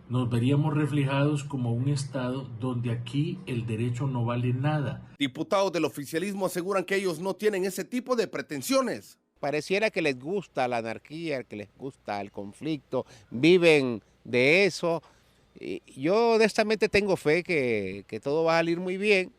Nos veríamos reflejados como un Estado donde aquí el derecho no vale nada. Diputados del oficialismo aseguran que ellos no tienen ese tipo de pretensiones. Pareciera que les gusta la anarquía, que les gusta el conflicto, viven de eso. Yo honestamente tengo fe que todo va a salir muy bien,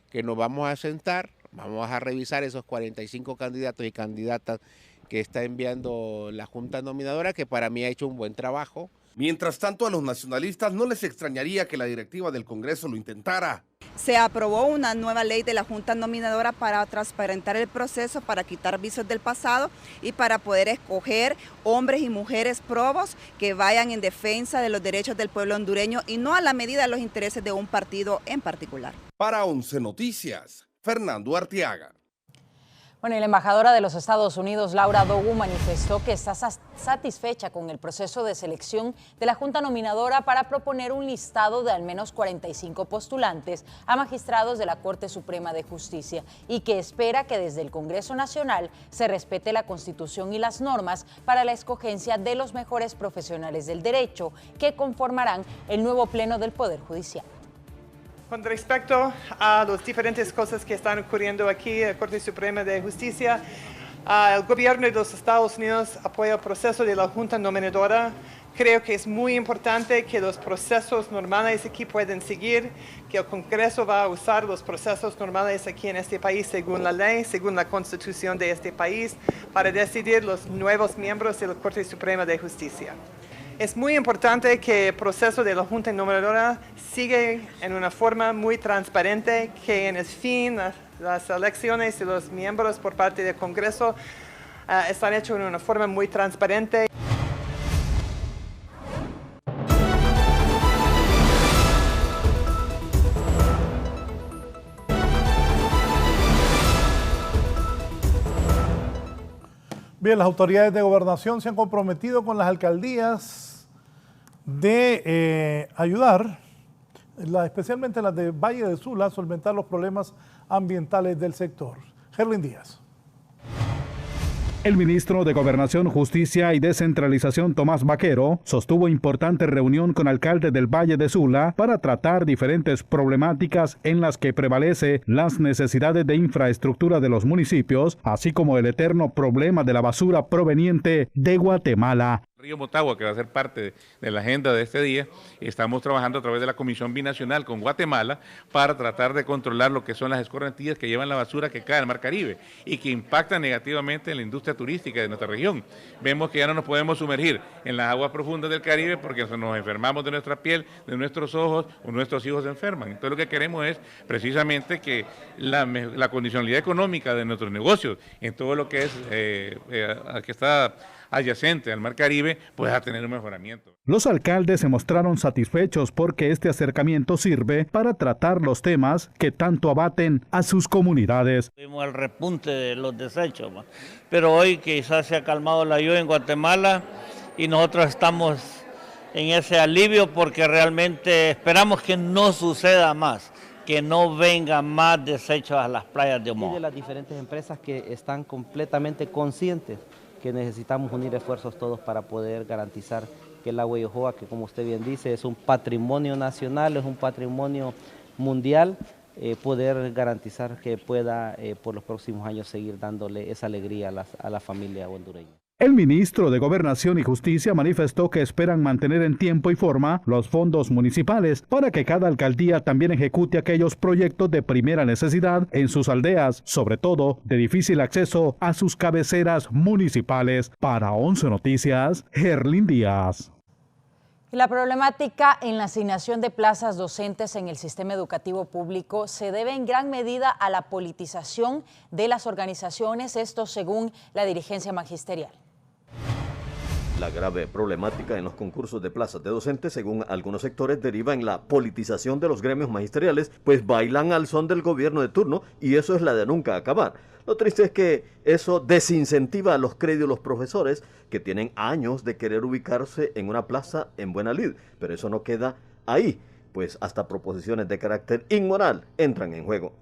que nos vamos a sentar, vamos a revisar esos 45 candidatos y candidatas que está enviando la Junta Nominadora, que para mí ha hecho un buen trabajo. Mientras tanto, a los nacionalistas no les extrañaría que la directiva del Congreso lo intentara. Se aprobó una nueva ley de la Junta Nominadora para transparentar el proceso, para quitar vicios del pasado y para poder escoger hombres y mujeres probos que vayan en defensa de los derechos del pueblo hondureño y no a la medida de los intereses de un partido en particular. Para 11 Noticias, Fernando Arteaga. Bueno, y la embajadora de los Estados Unidos, Laura Dogu, manifestó que está satisfecha con el proceso de selección de la Junta Nominadora para proponer un listado de al menos 45 postulantes a magistrados de la Corte Suprema de Justicia y que espera que desde el Congreso Nacional se respete la Constitución y las normas para la escogencia de los mejores profesionales del derecho que conformarán el nuevo Pleno del Poder Judicial. Con respecto a las diferentes cosas que están ocurriendo aquí en la Corte Suprema de Justicia, el gobierno de los Estados Unidos apoya el proceso de la Junta Nominadora. Creo que es muy importante que los procesos normales aquí puedan seguir, que el Congreso va a usar los procesos normales aquí en este país según la ley, según la Constitución de este país, para decidir los nuevos miembros de la Corte Suprema de Justicia. Es muy importante que el proceso de la Junta Nominadora siga en una forma muy transparente, que en el fin las elecciones de los miembros por parte del Congreso están hechas en una forma muy transparente. Bien, las autoridades de gobernación se han comprometido con las alcaldías de ayudar, especialmente las de Valle de Sula, a solventar los problemas ambientales del sector. Gerlin Díaz. El ministro de Gobernación, Justicia y Descentralización, Tomás Vaquero, sostuvo importante reunión con alcaldes del Valle de Sula para tratar diferentes problemáticas en las que prevalece las necesidades de infraestructura de los municipios, así como el eterno problema de la basura proveniente de Guatemala. Río Motagua, que va a ser parte de la agenda de este día, estamos trabajando a través de la Comisión Binacional con Guatemala para tratar de controlar lo que son las escorrentías que llevan la basura que cae al Mar Caribe y que impactan negativamente en la industria turística de nuestra región. Vemos que ya no nos podemos sumergir en las aguas profundas del Caribe porque nos enfermamos de nuestra piel, de nuestros ojos o nuestros hijos se enferman. Entonces lo que queremos es precisamente que la condicionalidad económica de nuestros negocios en todo lo que es que está adyacente al Mar Caribe, pueda tener un mejoramiento. Los alcaldes se mostraron satisfechos porque este acercamiento sirve para tratar los temas que tanto abaten a sus comunidades. Vimos el repunte de los desechos, pero hoy quizás se ha calmado la lluvia en Guatemala y nosotros estamos en ese alivio porque realmente esperamos que no suceda más, que no vengan más desechos a las playas de Omoa. Y de las diferentes empresas que están completamente conscientes que necesitamos unir esfuerzos todos para poder garantizar que el agua de Ojoa, que como usted bien dice, es un patrimonio nacional, es un patrimonio mundial, poder garantizar que pueda por los próximos años seguir dándole esa alegría a la familia hondureña. El ministro de Gobernación y Justicia manifestó que esperan mantener en tiempo y forma los fondos municipales para que cada alcaldía también ejecute aquellos proyectos de primera necesidad en sus aldeas, sobre todo de difícil acceso a sus cabeceras municipales. Para 11 Noticias, Gerlin Díaz. La problemática en la asignación de plazas docentes en el sistema educativo público se debe en gran medida a la politización de las organizaciones, esto según la dirigencia magisterial. La grave problemática en los concursos de plazas de docentes, según algunos sectores, deriva en la politización de los gremios magisteriales, pues bailan al son del gobierno de turno y eso es la de nunca acabar. Lo triste es que eso desincentiva a los créditos profesores que tienen años de querer ubicarse en una plaza en buena lid, pero eso no queda ahí, pues hasta proposiciones de carácter inmoral entran en juego.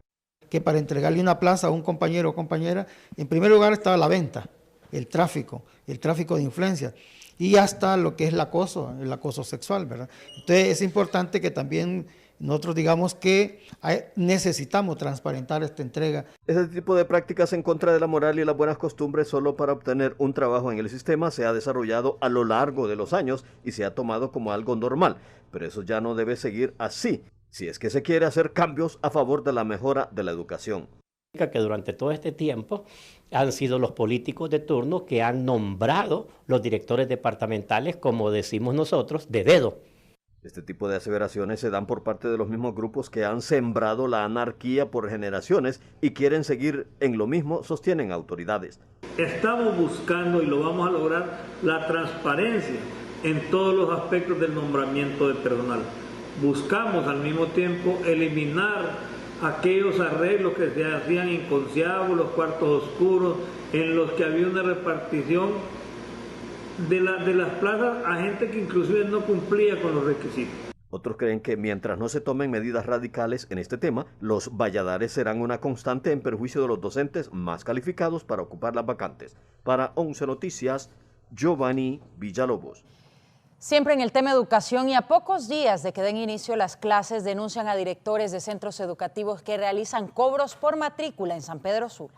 Que para entregarle una plaza a un compañero o compañera, en primer lugar estaba la venta, el tráfico de influencia y hasta lo que es el acoso sexual, ¿verdad? Entonces es importante que también nosotros digamos que necesitamos transparentar esta entrega. Ese tipo de prácticas en contra de la moral y las buenas costumbres solo para obtener un trabajo en el sistema se ha desarrollado a lo largo de los años y se ha tomado como algo normal, pero eso ya no debe seguir así, si es que se quiere hacer cambios a favor de la mejora de la educación. Que durante todo este tiempo han sido los políticos de turno que han nombrado los directores departamentales, como decimos nosotros, de dedo. Este tipo de aseveraciones se dan por parte de los mismos grupos que han sembrado la anarquía por generaciones y quieren seguir en lo mismo, sostienen autoridades. Estamos buscando, y lo vamos a lograr, la transparencia en todos los aspectos del nombramiento de personal. Buscamos al mismo tiempo eliminar aquellos arreglos que se hacían inconciables, los cuartos oscuros, en los que había una repartición de las plazas a gente que inclusive no cumplía con los requisitos. Otros creen que mientras no se tomen medidas radicales en este tema, los valladares serán una constante en perjuicio de los docentes más calificados para ocupar las vacantes. Para 11 Noticias, Giovanni Villalobos. Siempre en el tema educación y a pocos días de que den inicio las clases, denuncian a directores de centros educativos que realizan cobros por matrícula en San Pedro Sula.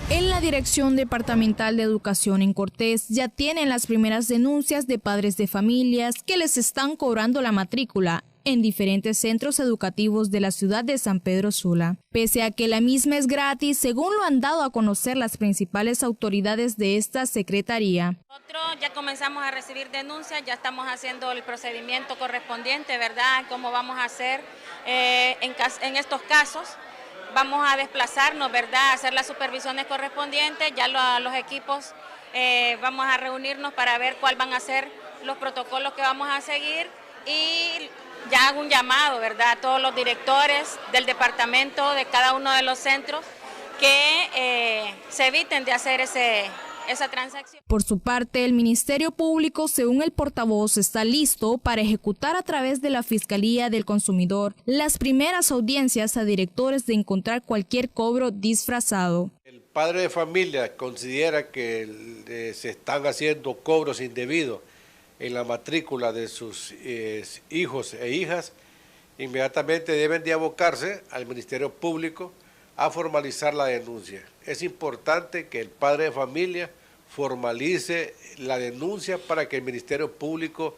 En la Dirección Departamental de Educación en Cortés ya tienen las primeras denuncias de padres de familias que les están cobrando la matrícula en diferentes centros educativos de la ciudad de San Pedro Sula. Pese a que la misma es gratis, según lo han dado a conocer las principales autoridades de esta secretaría. Nosotros ya comenzamos a recibir denuncias, ya estamos haciendo el procedimiento correspondiente, ¿verdad? ¿Cómo vamos a hacer en estos casos? Vamos a desplazarnos, ¿verdad? A hacer las supervisiones correspondientes, ya los equipos vamos a reunirnos para ver cuáles van a ser los protocolos que vamos a seguir y ya hago un llamado, ¿verdad?, a todos los directores del departamento, de cada uno de los centros, que se eviten de hacer esa transacción. Por su parte, el Ministerio Público, según el portavoz, está listo para ejecutar a través de la Fiscalía del Consumidor las primeras audiencias a directores de encontrar cualquier cobro disfrazado. El padre de familia considera que se están haciendo cobros indebidos en la matrícula de sus hijos e hijas, inmediatamente deben de abocarse al Ministerio Público a formalizar la denuncia. Es importante que el padre de familia formalice la denuncia para que el Ministerio Público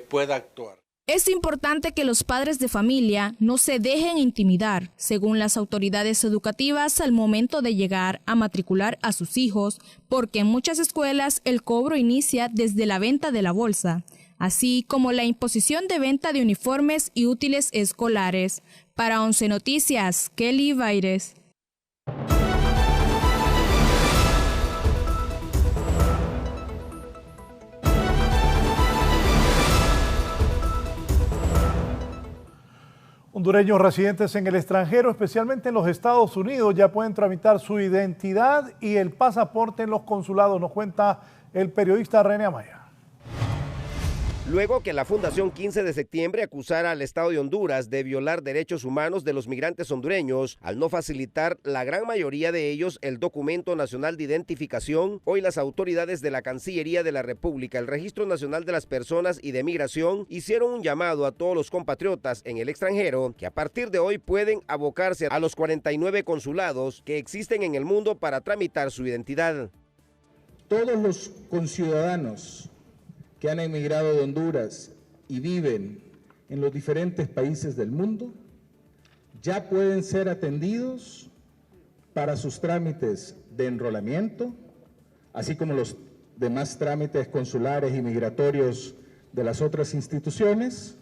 pueda actuar. Es importante que los padres de familia no se dejen intimidar, según las autoridades educativas, al momento de llegar a matricular a sus hijos, porque en muchas escuelas el cobro inicia desde la venta de la bolsa, así como la imposición de venta de uniformes y útiles escolares. Para 11 Noticias, Kelly Baires. Hondureños residentes en el extranjero, especialmente en los Estados Unidos, ya pueden tramitar su identidad y el pasaporte en los consulados, nos cuenta el periodista René Amaya. Luego que la Fundación 15 de septiembre acusara al Estado de Honduras de violar derechos humanos de los migrantes hondureños al no facilitar la gran mayoría de ellos el documento nacional de identificación, hoy las autoridades de la Cancillería de la República, el Registro Nacional de las Personas y de Migración hicieron un llamado a todos los compatriotas en el extranjero que a partir de hoy pueden abocarse a los 49 consulados que existen en el mundo para tramitar su identidad. Todos los conciudadanos que han emigrado de Honduras y viven en los diferentes países del mundo, ya pueden ser atendidos para sus trámites de enrolamiento, así como los demás trámites consulares y migratorios de las otras instituciones.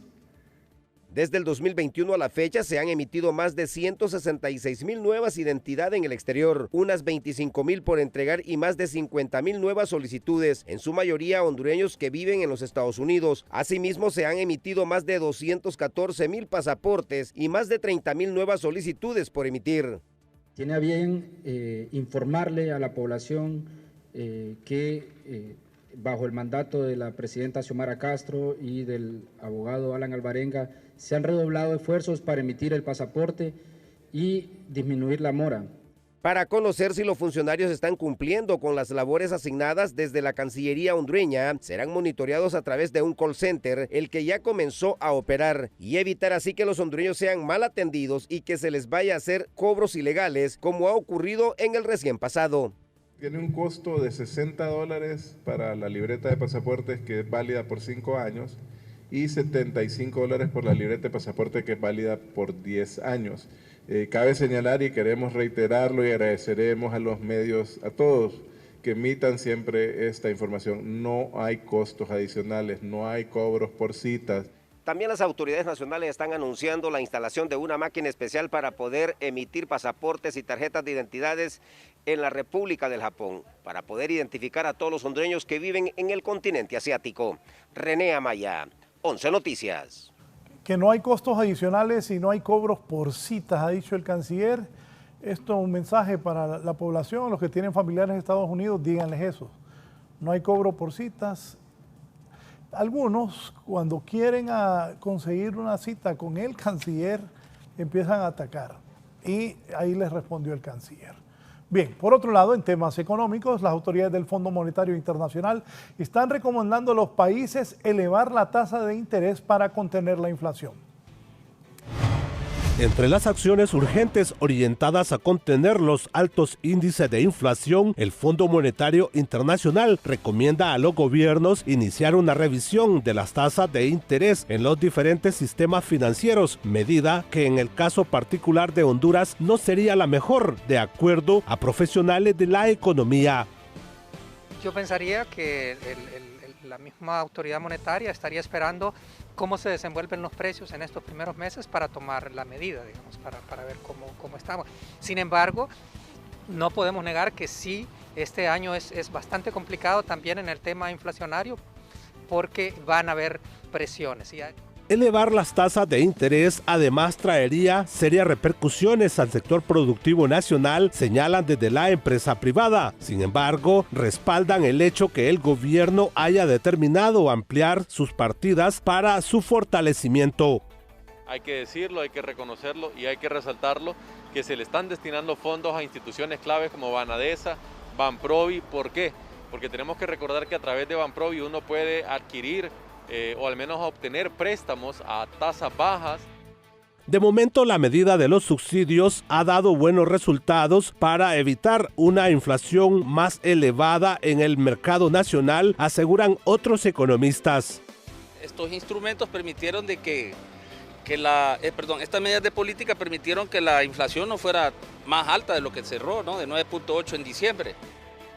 Desde el 2021 a la fecha se han emitido más de 166,000 nuevas identidades en el exterior, unas 25,000 por entregar y más de 50,000 nuevas solicitudes, en su mayoría hondureños que viven en los Estados Unidos. Asimismo se han emitido más de 214,000 pasaportes y más de 30,000 nuevas solicitudes por emitir. Tiene a bien informarle a la población que bajo el mandato de la presidenta Xiomara Castro y del abogado Alan Alvarenga, se han redoblado esfuerzos para emitir el pasaporte y disminuir la mora. Para conocer si los funcionarios están cumpliendo con las labores asignadas desde la Cancillería hondureña, serán monitoreados a través de un call center, el que ya comenzó a operar, y evitar así que los hondureños sean mal atendidos y que se les vaya a hacer cobros ilegales, como ha ocurrido en el recién pasado. Tiene un costo de $60 para la libreta de pasaportes, que es válida por 5 años, y $75 por la libreta de pasaporte, que es válida por 10 años. Cabe señalar, y queremos reiterarlo, y agradeceremos a los medios, a todos, que emitan siempre esta información. No hay costos adicionales, no hay cobros por citas. También las autoridades nacionales están anunciando la instalación de una máquina especial para poder emitir pasaportes y tarjetas de identidades en la República del Japón, para poder identificar a todos los hondureños que viven en el continente asiático. René Amaya, 11 Noticias. Que no hay costos adicionales y no hay cobros por citas, ha dicho el canciller. Esto es un mensaje para la población, los que tienen familiares en Estados Unidos, díganles eso. No hay cobro por citas. Algunos, cuando quieren conseguir una cita con el canciller, empiezan a atacar. Y ahí les respondió el canciller. Bien, por otro lado, en temas económicos, las autoridades del Fondo Monetario Internacional están recomendando a los países elevar la tasa de interés para contener la inflación. Entre las acciones urgentes orientadas a contener los altos índices de inflación, el Fondo Monetario Internacional recomienda a los gobiernos iniciar una revisión de las tasas de interés en los diferentes sistemas financieros, medida que en el caso particular de Honduras no sería la mejor, de acuerdo a profesionales de la economía. Yo pensaría que la misma autoridad monetaria estaría esperando cómo se desenvuelven los precios en estos primeros meses para tomar la medida, digamos, para ver cómo estamos. Sin embargo, no podemos negar que sí, este año es bastante complicado también en el tema inflacionario, porque van a haber presiones. Elevar las tasas de interés además traería serias repercusiones al sector productivo nacional, señalan desde la empresa privada. Sin embargo, respaldan el hecho que el gobierno haya determinado ampliar sus partidas para su fortalecimiento. Hay que decirlo, hay que reconocerlo y hay que resaltarlo, que se le están destinando fondos a instituciones claves como Banadesa, Banprovi. ¿Por qué? Porque tenemos que recordar que a través de Banprovi uno puede adquirir o al menos obtener préstamos a tasas bajas. De momento, la medida de los subsidios ha dado buenos resultados para evitar una inflación más elevada en el mercado nacional, aseguran otros economistas. Estos instrumentos permitieron estas medidas de política permitieron que la inflación no fuera más alta de lo que cerró, ¿no? De 9.8 en diciembre.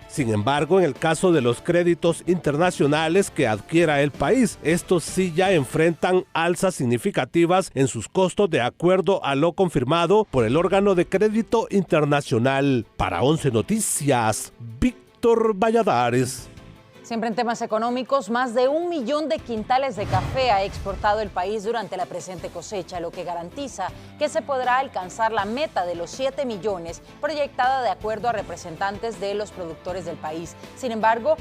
Sin embargo, en el caso de los créditos internacionales que adquiera el país, estos sí ya enfrentan alzas significativas en sus costos de acuerdo a lo confirmado por el órgano de crédito internacional. Para 11 Noticias, Víctor Valladares. Siempre en temas económicos, más de 1 millón de quintales de café ha exportado el país durante la presente cosecha, lo que garantiza que se podrá alcanzar la meta de los 7 millones proyectada de acuerdo a representantes de los productores del país. Sin embargo,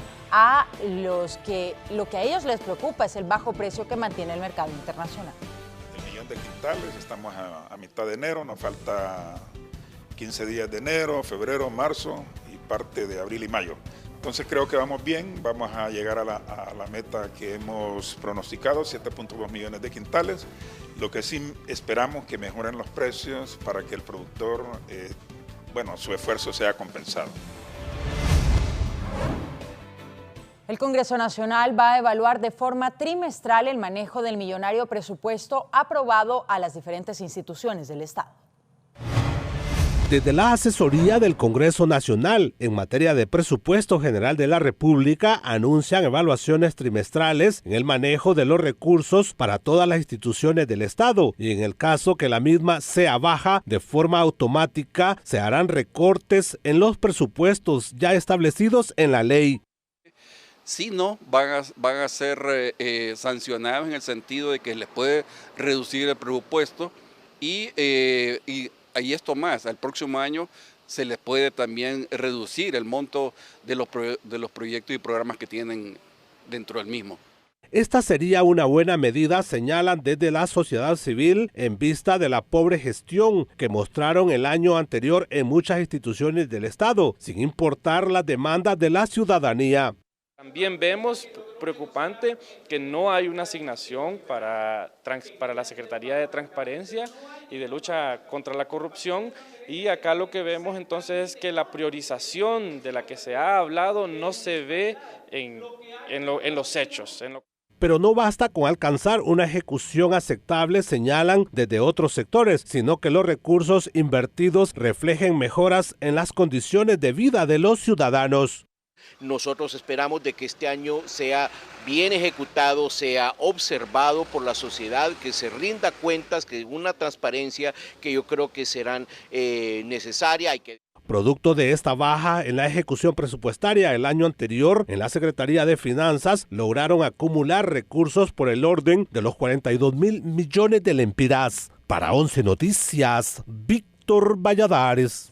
lo que a ellos les preocupa es el bajo precio que mantiene el mercado internacional. El millón de quintales, estamos a mitad de enero, nos falta 15 días de enero, febrero, marzo y parte de abril y mayo. Entonces creo que vamos bien, vamos a llegar a la meta que hemos pronosticado, 7.2 millones de quintales. Lo que sí esperamos que mejoren los precios para que el productor, su esfuerzo sea compensado. El Congreso Nacional va a evaluar de forma trimestral el manejo del millonario presupuesto aprobado a las diferentes instituciones del Estado. Desde la asesoría del Congreso Nacional en materia de presupuesto general de la República anuncian evaluaciones trimestrales en el manejo de los recursos para todas las instituciones del Estado y en el caso que la misma sea baja de forma automática se harán recortes en los presupuestos ya establecidos en la ley. Si no, van a ser sancionados en el sentido de que les puede reducir el presupuesto y esto más, al próximo año se les puede también reducir el monto de los proyectos y programas que tienen dentro del mismo. Esta sería una buena medida, señalan desde la sociedad civil, en vista de la pobre gestión que mostraron el año anterior en muchas instituciones del Estado, sin importar las demandas de la ciudadanía. También vemos preocupante que no hay una asignación para la Secretaría de Transparencia y de Lucha contra la Corrupción, y acá lo que vemos entonces es que la priorización de la que se ha hablado no se ve en los hechos. Pero no basta con alcanzar una ejecución aceptable, señalan desde otros sectores, sino que los recursos invertidos reflejen mejoras en las condiciones de vida de los ciudadanos. Nosotros esperamos de que este año sea bien ejecutado, sea observado por la sociedad, que se rinda cuentas, que una transparencia que yo creo que serán necesarias. Producto de esta baja en la ejecución presupuestaria el año anterior, en la Secretaría de Finanzas lograron acumular recursos por el orden de los 42.000 millones de lempiras. Para 11 Noticias, Víctor Valladares.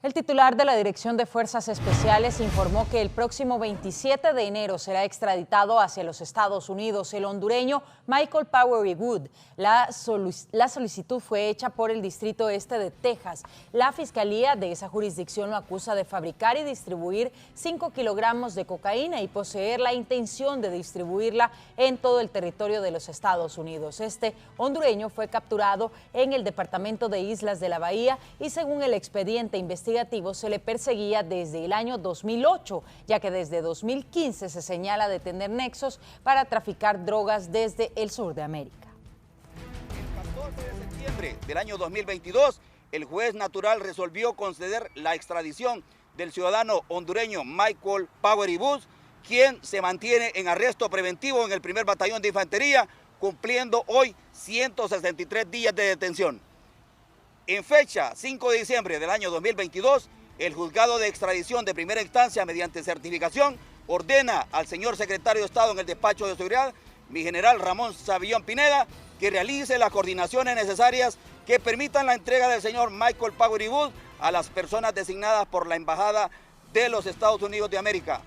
El titular de la Dirección de Fuerzas Especiales informó que el próximo 27 de enero será extraditado hacia los Estados Unidos el hondureño Michael Powery Wood. La solicitud fue hecha por el Distrito Este de Texas. La Fiscalía de esa jurisdicción lo acusa de fabricar y distribuir 5 kilogramos de cocaína y poseer la intención de distribuirla en todo el territorio de los Estados Unidos. Este hondureño fue capturado en el departamento de Islas de la Bahía y según el expediente investigativo se le perseguía desde el año 2008, ya que desde 2015 se señala de tener nexos para traficar drogas desde el sur de América. El 14 de septiembre del año 2022, el juez natural resolvió conceder la extradición del ciudadano hondureño Michael Powery Wood, quien se mantiene en arresto preventivo en el 1er Batallón de Infantería, cumpliendo hoy 163 días de detención. En fecha 5 de diciembre del año 2022, el Juzgado de Extradición de Primera Instancia, mediante certificación, ordena al señor Secretario de Estado en el Despacho de Seguridad, mi general Ramón Savillón Pineda, que realice las coordinaciones necesarias que permitan la entrega del señor Michael Powery Wood a las personas designadas por la Embajada de los Estados Unidos de América.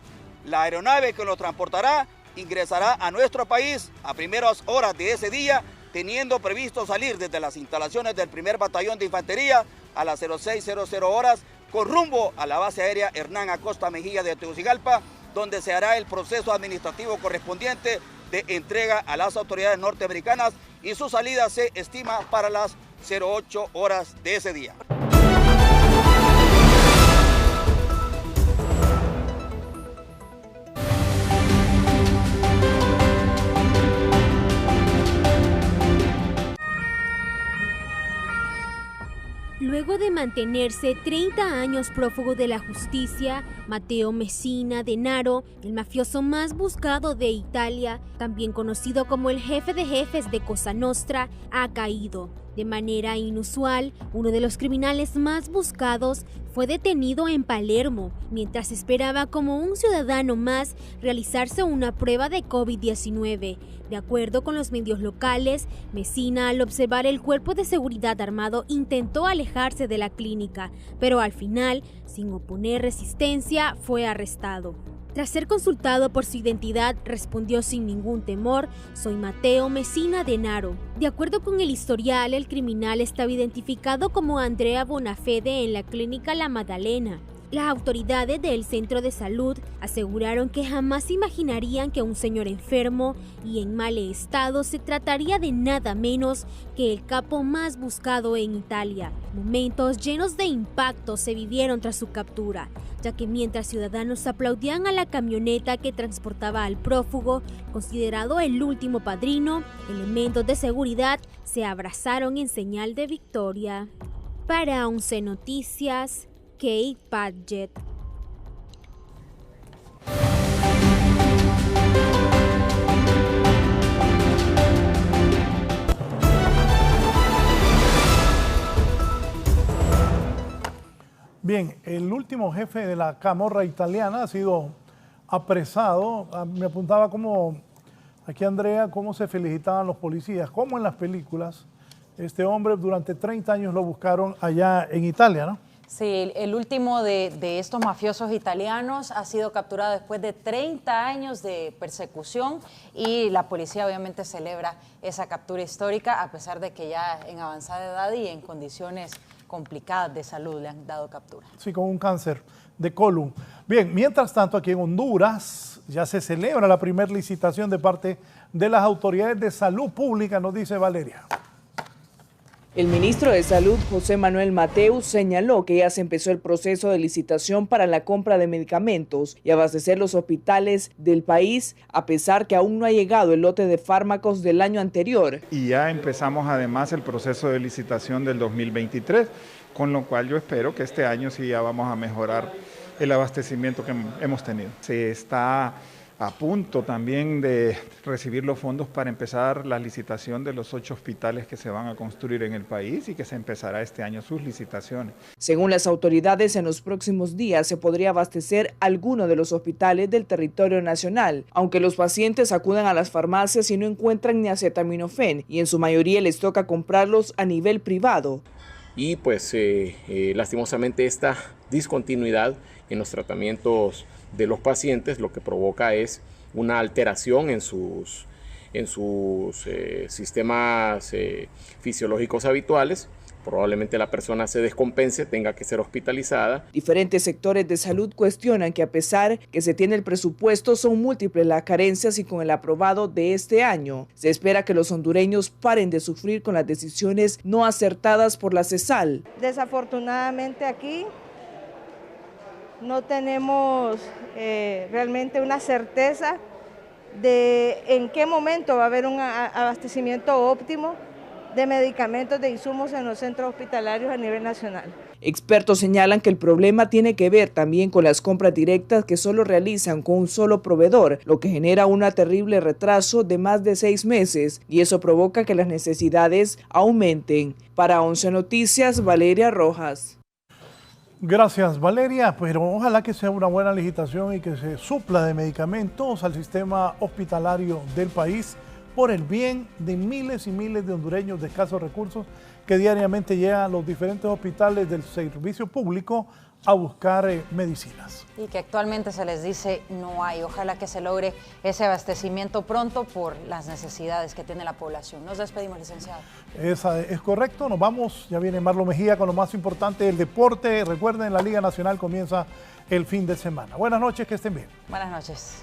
La aeronave que lo transportará ingresará a nuestro país a primeras horas de ese día, teniendo previsto salir desde las instalaciones del 1er Batallón de Infantería a las 06:00 horas con rumbo a la base aérea Hernán Acosta Mejía de Tegucigalpa, donde se hará el proceso administrativo correspondiente de entrega a las autoridades norteamericanas y su salida se estima para las 08 horas de ese día. Luego de mantenerse 30 años prófugo de la justicia, Matteo Messina Denaro, el mafioso más buscado de Italia, también conocido como el jefe de jefes de Cosa Nostra, ha caído. De manera inusual, uno de los criminales más buscados fue detenido en Palermo, mientras esperaba como un ciudadano más realizarse una prueba de COVID-19. De acuerdo con los medios locales, Messina, al observar el cuerpo de seguridad armado, intentó alejarse de la clínica, pero al final, sin oponer resistencia, fue arrestado. Tras ser consultado por su identidad, respondió sin ningún temor: soy Mateo Messina de Naro. De acuerdo con el historial, el criminal estaba identificado como Andrea Bonafede en la clínica La Magdalena. Las autoridades del centro de salud aseguraron que jamás imaginarían que un señor enfermo y en mal estado se trataría de nada menos que el capo más buscado en Italia. Momentos llenos de impacto se vivieron tras su captura, ya que mientras ciudadanos aplaudían a la camioneta que transportaba al prófugo, considerado el último padrino, elementos de seguridad se abrazaron en señal de victoria. Para 11 Noticias, Kate Padgett. Bien, el último jefe de la camorra italiana ha sido apresado. Me apuntaba como, aquí Andrea, cómo se felicitaban los policías, como en las películas. Este hombre durante 30 años lo buscaron allá en Italia, ¿no? Sí, el último de estos mafiosos italianos ha sido capturado después de 30 años de persecución y la policía obviamente celebra esa captura histórica a pesar de que ya en avanzada edad y en condiciones complicadas de salud le han dado captura. Sí, con un cáncer de colon. Bien, mientras tanto aquí en Honduras ya se celebra la primera licitación de parte de las autoridades de salud pública, nos dice Valeria. El ministro de Salud, José Manuel Mateus, señaló que ya se empezó el proceso de licitación para la compra de medicamentos y abastecer los hospitales del país, a pesar que aún no ha llegado el lote de fármacos del año anterior. Y ya empezamos además el proceso de licitación del 2023, con lo cual yo espero que este año sí ya vamos a mejorar el abastecimiento que hemos tenido. Se está a punto también de recibir los fondos para empezar la licitación de los 8 hospitales que se van a construir en el país y que se empezará este año sus licitaciones. Según las autoridades, en los próximos días se podría abastecer alguno de los hospitales del territorio nacional, aunque los pacientes acudan a las farmacias y no encuentran ni acetaminofén y en su mayoría les toca comprarlos a nivel privado. Y pues lastimosamente esta discontinuidad en los tratamientos de los pacientes lo que provoca es una alteración en sus sistemas fisiológicos habituales. Probablemente la persona se descompense, tenga que ser hospitalizada. Diferentes sectores de salud cuestionan que a pesar que se tiene el presupuesto, son múltiples las carencias y con el aprobado de este año, se espera que los hondureños paren de sufrir con las decisiones no acertadas por la CESAL. Desafortunadamente aquí no tenemos realmente una certeza de en qué momento va a haber un abastecimiento óptimo de medicamentos, de insumos en los centros hospitalarios a nivel nacional. Expertos señalan que el problema tiene que ver también con las compras directas que solo realizan con un solo proveedor, lo que genera un terrible retraso de más de 6 meses y eso provoca que las necesidades aumenten. Para 11 Noticias, Valeria Rojas. Gracias, Valeria, pero ojalá que sea una buena licitación y que se supla de medicamentos al sistema hospitalario del país por el bien de miles y miles de hondureños de escasos recursos que diariamente llegan a los diferentes hospitales del servicio público a buscar medicinas. Y que actualmente se les dice no hay. Ojalá que se logre ese abastecimiento pronto por las necesidades que tiene la población. Nos despedimos, licenciado. Esa es correcto, nos vamos. Ya viene Marlo Mejía con lo más importante del deporte. Recuerden, la Liga Nacional comienza el fin de semana. Buenas noches, que estén bien. Buenas noches.